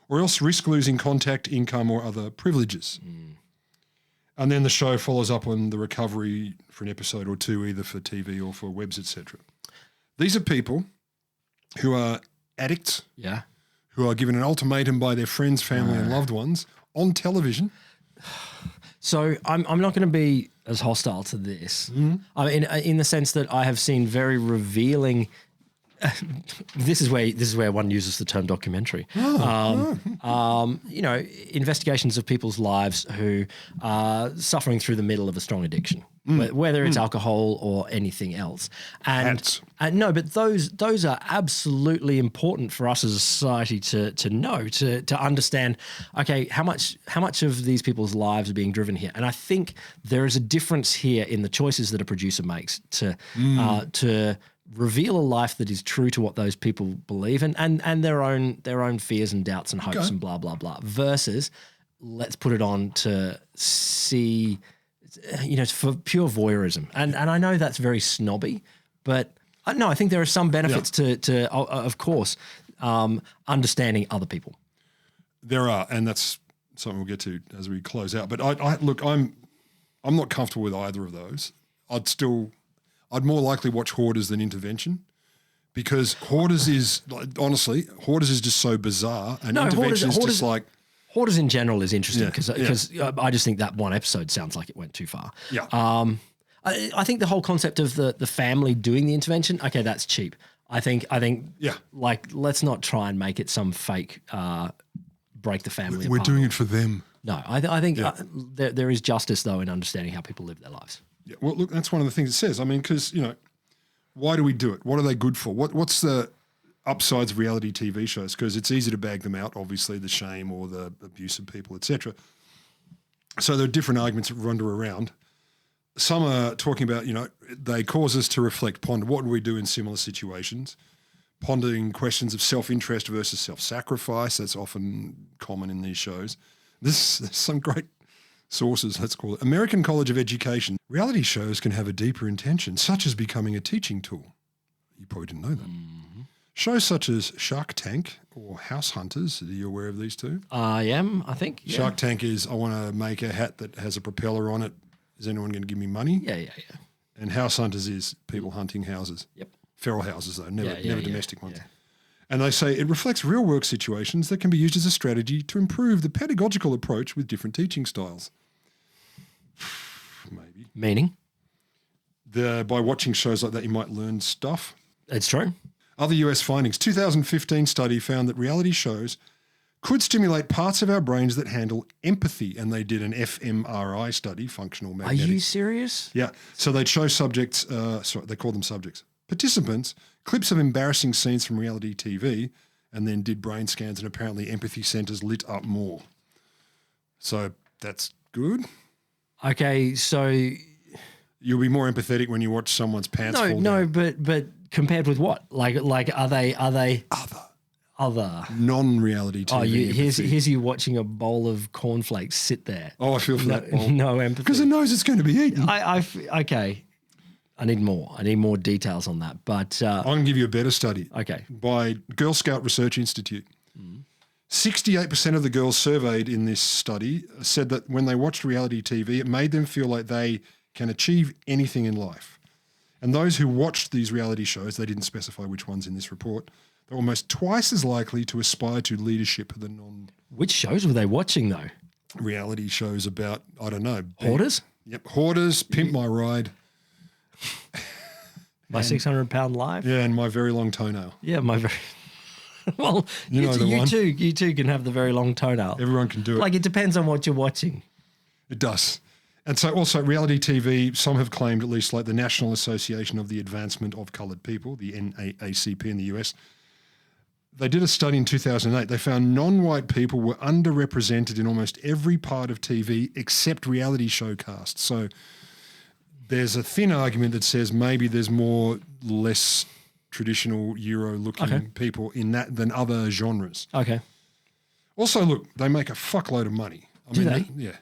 or else risk losing contact, income, or other privileges. And then the show follows up on the recovery for an episode or two, either for TV or for webs, etc. These are people who are addicts, who are given an ultimatum by their friends, family, and loved ones on television. So I'm not going to be as hostile to this. I mean, in the sense that I have seen very revealing. This is where one uses the term documentary. Investigations of people's lives who are suffering through the middle of a strong addiction, whether it's alcohol or anything else. And no, but those are absolutely important for us as a society to know, to understand. Okay, how much of these people's lives are being driven here? And I think there is a difference here in the choices that a producer makes to reveal a life that is true to what those people believe and their own fears and doubts and hopes and blah, blah, blah, versus let's put it on to see, for pure voyeurism. And I know that's very snobby, but no, I think there are some benefits to of course, understanding other people. There are, and that's something we'll get to as we close out. But I'm not comfortable with either of those. I'd more likely watch Hoarders than Intervention, because Hoarders is just so bizarre, and Intervention is just like... Hoarders in general is interesting because I just think that one episode sounds like it went too far. Yeah. I think the whole concept of the family doing the intervention, okay, that's cheap. I think like, let's not try and make it some fake break the family apart. We're doing it for them. No, I think there is justice, though, in understanding how people live their lives. Yeah, well, look, that's one of the things it says. I mean, because, why do we do it? What are they good for? What's the upsides of reality TV shows? Because it's easy to bag them out, obviously, the shame or the abuse of people, etc. So there are different arguments that wander around. Some are talking about, they cause us to reflect, ponder, what do we do in similar situations? Pondering questions of self-interest versus self-sacrifice. That's often common in these shows. There's some great sources, let's call it. American College of Education. Reality shows can have a deeper intention, such as becoming a teaching tool. You probably didn't know that. Mm-hmm. Shows such as Shark Tank or House Hunters. Are you aware of these two? I am, I think. Yeah. Shark Tank is, I want to make a hat that has a propeller on it. Is anyone going to give me money? Yeah. And House Hunters is people hunting houses. Yep. Feral houses, though, never domestic ones. Yeah. And they say it reflects real work situations that can be used as a strategy to improve the pedagogical approach with different teaching styles. Maybe. Meaning? By watching shows like that, you might learn stuff. It's true. Other US findings. 2015 study found that reality shows could stimulate parts of our brains that handle empathy. And they did an fMRI study, functional magnetic. Are you serious? Yeah. So they'd show subjects, they call them subjects, participants, clips of embarrassing scenes from reality TV, and then did brain scans, and apparently empathy centers lit up more. So that's good. Okay, so you'll be more empathetic when you watch someone's pants fall down. but compared with what? Like are they other non-reality TV? Oh, here's you watching a bowl of cornflakes sit there. Oh, I feel for that bowl. No empathy because it knows it's going to be eaten. Okay. I need more details on that. But I'm going to give you a better study. Okay. By Girl Scout Research Institute. 68% of the girls surveyed in this study said that when they watched reality TV, it made them feel like they can achieve anything in life. And those who watched these reality shows, they didn't specify which ones in this report, they're almost twice as likely to aspire to leadership than non. Which shows were they watching though? Reality shows about, I don't know. Hoarders? Yep. Hoarders, Pimp My Ride. My 600-pound life? Yeah, and My Very Long Toenail. Yeah, my very... Well, you too can have the very long toenail. Everyone can do it. Like, it depends on what you're watching. It does. And so also reality TV, some have claimed, at least like the National Association of the Advancement of Coloured People, the NAACP in the US, they did a study in 2008. They found non-white people were underrepresented in almost every part of TV except reality show casts. So there's a thin argument that says maybe there's less traditional Euro-looking people in that than other genres. Okay. Also, look, they make a fuckload of money. Do they? Yeah.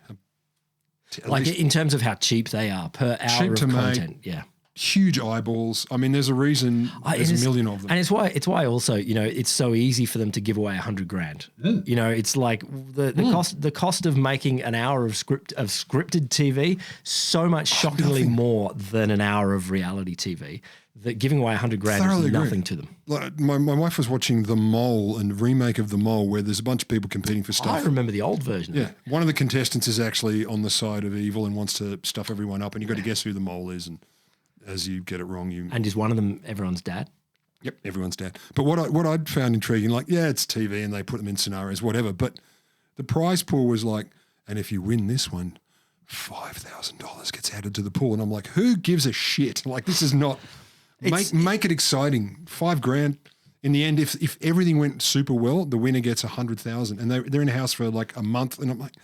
Like in terms of how cheap they are per hour of content. Yeah. Huge eyeballs. I mean, there's a reason there's a million of them. And it's why also, it's so easy for them to give away $100,000. It's like the cost of making an hour of scripted TV, so much shockingly more than an hour of reality TV, that giving away $100,000 is nothing to them. Like my wife was watching The Mole and remake of The Mole where there's a bunch of people competing for stuff. I remember the old version. Yeah. One of the contestants is actually on the side of evil and wants to stuff everyone up, and you've got to guess who the mole is, and as you get it wrong, And is one of them everyone's dad? Yep, everyone's dad. But what I'd found intriguing, like, yeah, it's TV and they put them in scenarios, whatever, but the prize pool was like, and if you win this one, $5,000 gets added to the pool. And I'm like, who gives a shit? Like, this is not... Make it exciting. $5,000. In the end, if everything went super well, the winner gets $100,000, and they're in a house for like a month, and I'm like,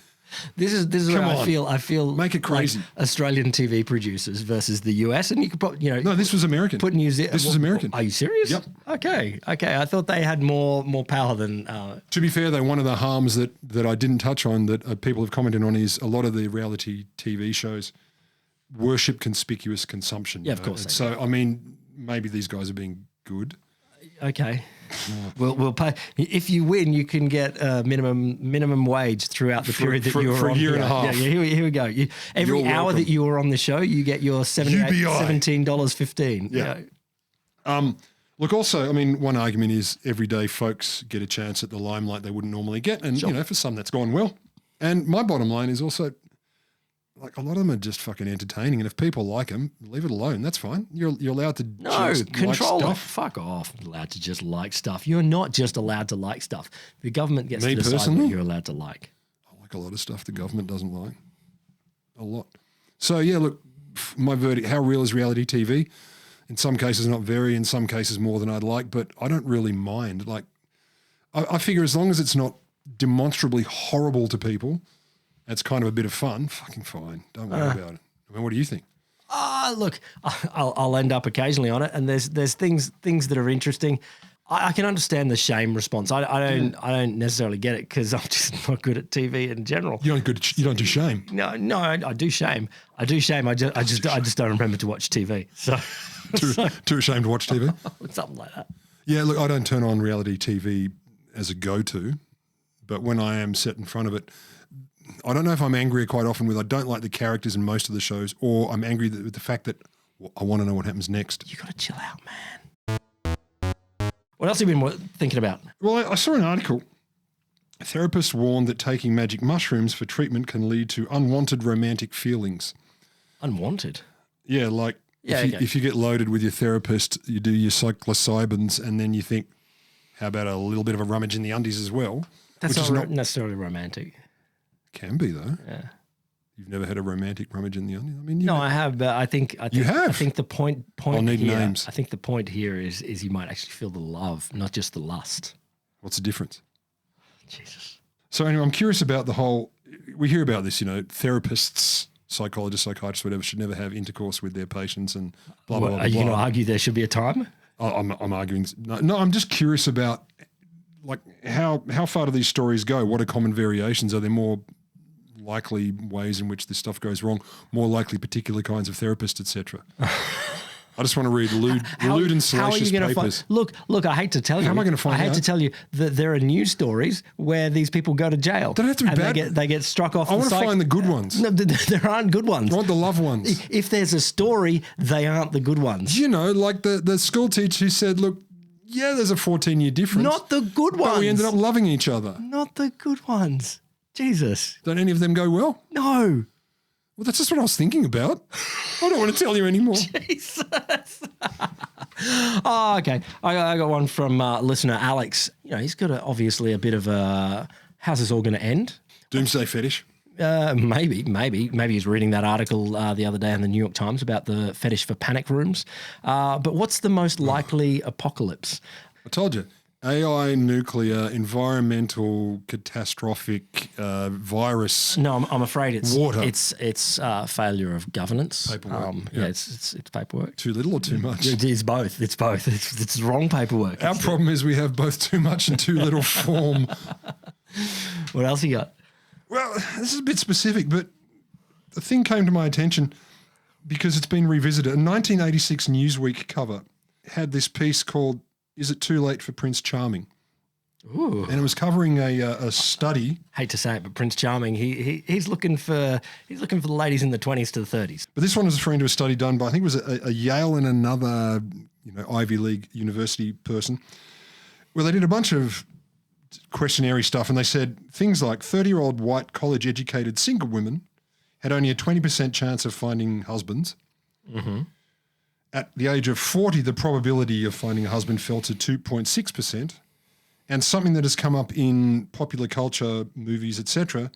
this is where I feel make it crazy. Like Australian TV producers versus the US, and you could put no, this was American. Put New Zealand. This was American. Are you serious? Yep. Okay. I thought they had more power than. To be fair, though, one of the harms that I didn't touch on that people have commented on is a lot of the reality TV shows worship conspicuous consumption. Yeah, of course. So I mean, maybe these guys are being good. Okay. We'll pay. If you win, you can get minimum wage throughout the period that you were on. For a year and a half. Yeah, here we go. Every hour that you were on the show, you get your $17.15. Yeah. Look, also, I mean, one argument is everyday folks get a chance at the limelight they wouldn't normally get. And, for some that's gone well. And my bottom line is also, like, a lot of them are just fucking entertaining, and if people like them, leave it alone. That's fine. You're allowed to control like it. stuff. Fuck off. Allowed to just like stuff. You're not just allowed to like stuff. The government gets Me to decide personally, what you're allowed to like. I like a lot of stuff the government doesn't like. A lot. So yeah, look, my verdict: how real is reality TV? In some cases, not very. In some cases, more than I'd like. But I don't really mind. Like, I figure as long as it's not demonstrably horrible to people. It's kind of a bit of fun. Fucking fine. Don't worry about it. I mean, what do you think? Look, I'll end up occasionally on it, and there's things that are interesting. I can understand the shame response. I don't necessarily get it because I'm just not good at TV in general. You don't do shame. No, I do shame. I just don't remember to watch TV. So too ashamed to watch TV. Something like that. Yeah, look, I don't turn on reality TV as a go-to, but when I am set in front of it. I don't know if I'm angry quite often with I don't like the characters in most of the shows, or I'm angry with the fact that I want to know what happens next. You got to chill out, man. What else have you been thinking about? Well, I saw an article. Therapists warned that taking magic mushrooms for treatment can lead to unwanted romantic feelings. Unwanted? Yeah, like if you get loaded with your therapist, you do your psilocybins, and then you think, how about a little bit of a rummage in the undies as well? That's which is not necessarily romantic. Can be though. Yeah. You've never had a romantic rummage in the onion? I mean, No, I have, but I think You have? I think the point I'll need here, names. I think the point here is you might actually feel the love, not just the lust. What's the difference? Jesus. So anyway, I'm curious about the whole. We hear about this, therapists, psychologists, psychiatrists, whatever, should never have intercourse with their patients and blah blah blah. Are you blah. going to argue there should be a time? I'm arguing. No, I'm just curious about like how far do these stories go? What are common variations? Are there more likely ways in which this stuff goes wrong? More likely particular kinds of therapists, etc. I just want to read lewd and salacious papers. Look, I hate to tell you. How am I going to find out? I hate to tell you that there are news stories where these people go to jail. Don't have to be bad. They get struck off. I want to find the good ones. No, there aren't good ones. I want the love ones. If there's a story, they aren't the good ones. Like the school teacher who said, look, yeah, there's a 14-year difference. Not the good ones. But we ended up loving each other. Not the good ones. Jesus. Don't any of them go well? No. Well, that's just what I was thinking about. I don't want to tell you anymore. Jesus. Oh, okay. I got one from listener Alex. He's got obviously a bit of a, how's this all going to end? Doomsday fetish. Maybe he's reading that article the other day in the New York Times about the fetish for panic rooms. But what's the most likely apocalypse? I told you. AI, nuclear, environmental, catastrophic, virus. No, I'm afraid it's water. It's failure of governance. Paperwork. Yeah, it's paperwork. Too little or too much? It is both. It's both. It's the wrong paperwork. Our problem is we have both too much and too little form. What else you got? Well, this is a bit specific, but the thing came to my attention because it's been revisited. A 1986 Newsweek cover had this piece called "Is It Too Late for Prince Charming?" Ooh. And it was covering a study. Hate to say it, but Prince Charming, he's looking for the ladies in the 20s to the 30s. But this one was referring to a study done by, I think it was a Yale and another Ivy League university person, where they did a bunch of questionnaire stuff, and they said things like 30-year-old white college-educated single women had only a 20% chance of finding husbands. Mm-hmm. At the age of 40, the probability of finding a husband fell to 2.6%. And something that has come up in popular culture, movies, etc.,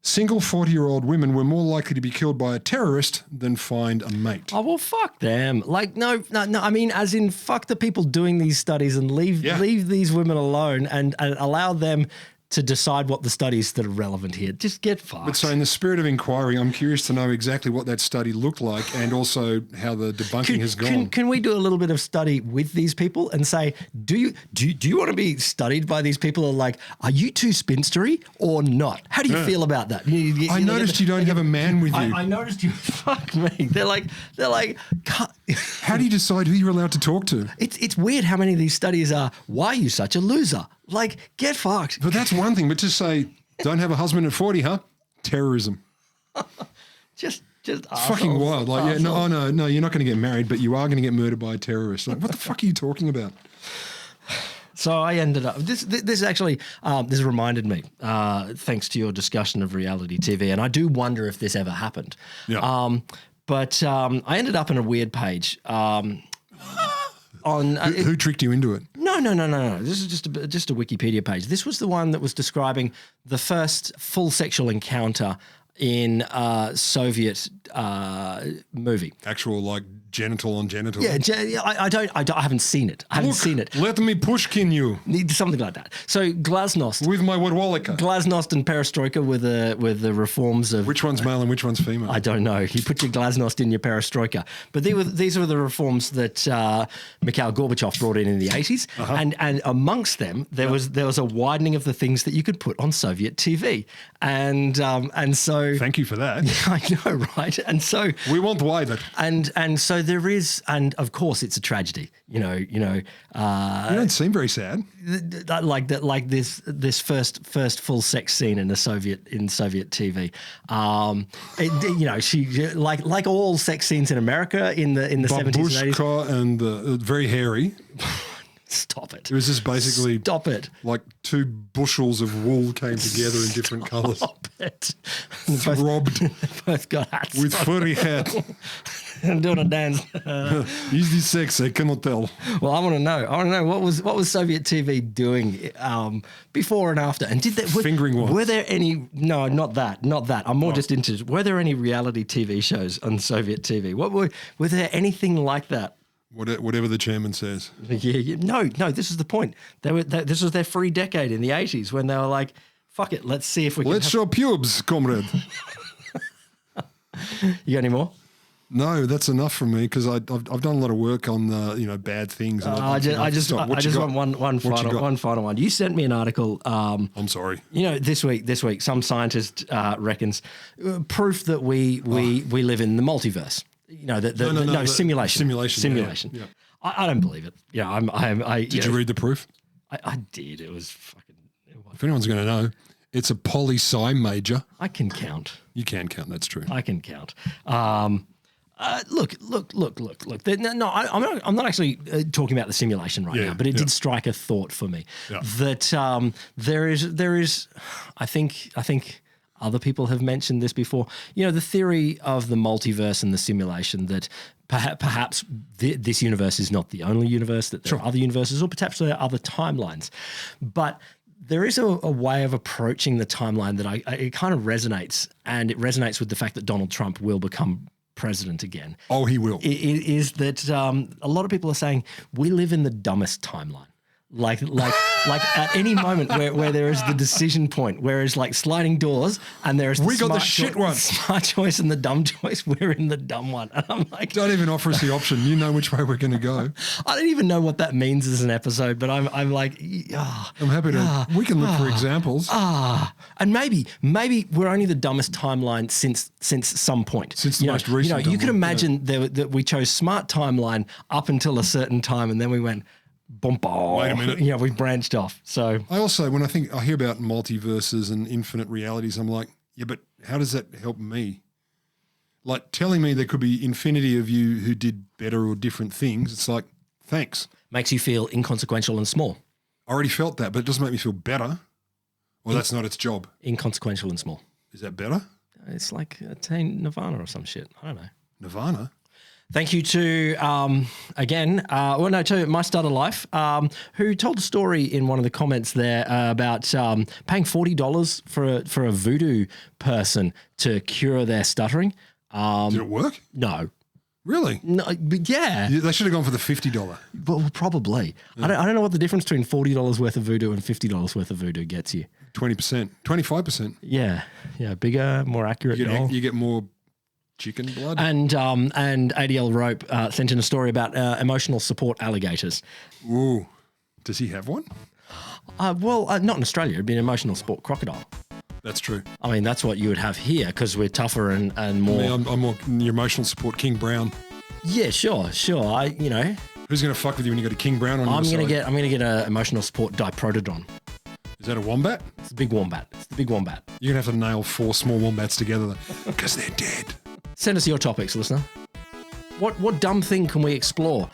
single 40-year-old women were more likely to be killed by a terrorist than find a mate. Oh, well, fuck them. Like, no. I mean, as in, fuck the people doing these studies and leave these women alone and allow them to decide what the studies that are relevant here. Just get fucked. But so in the spirit of inquiry, I'm curious to know exactly what that study looked like and also how the debunking has gone. Can we do a little bit of study with these people and say, do you want to be studied by these people? Or like, are you too spinstery or not? How do you feel about that? I noticed you don't have a man with you. I noticed you. Fuck me. They're like. How do you decide who you're allowed to talk to? It's weird how many of these studies are, why are you such a loser? Like, get fucked. But that's one thing. But to say, don't have a husband at 40, huh? Terrorism. Just it's fucking wild. Like, no, you're not going to get married, but you are going to get murdered by a terrorist. Like, what the fuck are you talking about? So I ended up, this actually, this reminded me, thanks to your discussion of reality TV, and I do wonder if this ever happened. Yeah. But I ended up in a weird page. Who tricked you into it? No. This is just a Wikipedia page. This was the one that was describing the first full sexual encounter in a Soviet movie. Actual like genital on genital. Yeah, I haven't seen it. I haven't seen it. Let me pushkin you. Something like that. So Glasnost. With my Wadwalika. Glasnost and Perestroika with the reforms of... Which one's male and which one's female? I don't know. You put your Glasnost in your Perestroika. But these were the reforms that Mikhail Gorbachev brought in the 80s. Uh-huh. And amongst them, there was a widening of the things that you could put on Soviet TV. And so... Thank you for that. I know, right? And so... We won't widen. And so there is... And, of course, it's a tragedy. You don't seem very sad. Like this first full sex scene in Soviet TV. She like all sex scenes in America in the 70s and 80s. And very hairy. Stop it. It was just basically... Stop it. Like 2 bushels of wool came together in different colours. Stop it. Throbbed. Both got hats. With furry hat. doing a dance. Is this sex? I cannot tell. Well, I want to know. What was Soviet TV doing before and after? And did that fingering what? Were there any? No, not that. I'm more just interested. Were there any reality TV shows on Soviet TV? Were there anything like that? Whatever the chairman says. Yeah. No. This is the point. This was their free decade in the 80s when they were like, "Fuck it, let's see if we can." Let's show pubes, comrade. You got any more? No, that's enough from me because I've done a lot of work on bad things. And I just want one final one. You sent me an article. I'm sorry. This week, some scientist reckons proof that we live in the multiverse. Simulation. Simulation. Yeah. I don't believe it. Yeah, Did you read the proof? I did. It was fucking. If anyone's going to know, it's a poli-sci major. I can count. You can count. That's true. I can count. Look. No, I'm not actually talking about the simulation right now, but it did strike a thought for me that there is. I think other people have mentioned this before. The theory of the multiverse and the simulation that perhaps this universe is not the only universe, that there are other universes, or perhaps there are other timelines, but there is a way of approaching the timeline that it kind of resonates, and it resonates with the fact that Donald Trump will become president again. Oh, he will. It is that a lot of people are saying we live in the dumbest timeline. Like at any moment where there is the decision point, where it's like sliding doors and there is smart choice and the dumb choice. We're in the dumb one. And I'm like, don't even offer us the option. You know which way we're going to go. I don't even know what that means as an episode, but I'm like, I'm happy to. We can look for examples. And maybe we're only the dumbest timeline since some point. Since the most recent. You can imagine that we chose smart timeline up until a certain time, and then we went. Wait a minute. We branched off. So I also, when I hear about multiverses and infinite realities, I'm like, yeah, but how does that help me? Like telling me there could be infinity of you who did better or different things. It's like, thanks. Makes you feel inconsequential and small. I already felt that, but it doesn't make me feel better. Well, that's not its job. Inconsequential and small. Is that better? It's like attain nirvana or some shit. I don't know. Nirvana? Thank you to, to My Starter Life, who told a story in one of the comments there about paying $40 for a voodoo person to cure their stuttering. Did it work? No. Really? No, but yeah. They should have gone for the $50. Well, probably. Yeah. I don't know what the difference between $40 worth of voodoo and $50 worth of voodoo gets you. 20%, 25%. Yeah. Bigger, more accurate. You get more chicken blood. And ADL Rope sent in a story about emotional support alligators. Ooh. Does he have one? Not in Australia. It'd be an emotional support crocodile. That's true. I mean, that's what you would have here because we're tougher and more. I mean, I'm more your emotional support King Brown. Yeah, sure. Who's going to fuck with you when you got a King Brown on your side? I'm gonna get an emotional support diprotodon. Is that a wombat? It's the big wombat. You're going to have to nail 4 small wombats together because they're dead. Send us your topics, listener. What dumb thing can we explore?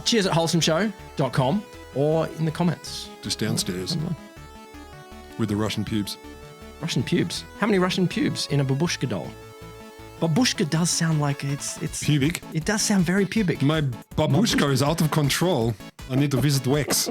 Cheers at wholesomeshow.com or in the comments. Just downstairs. With the Russian pubes. Russian pubes? How many Russian pubes in a babushka doll? Babushka does sound like it's... Pubic? It does sound very pubic. My babushka is out of control. I need to visit Wex.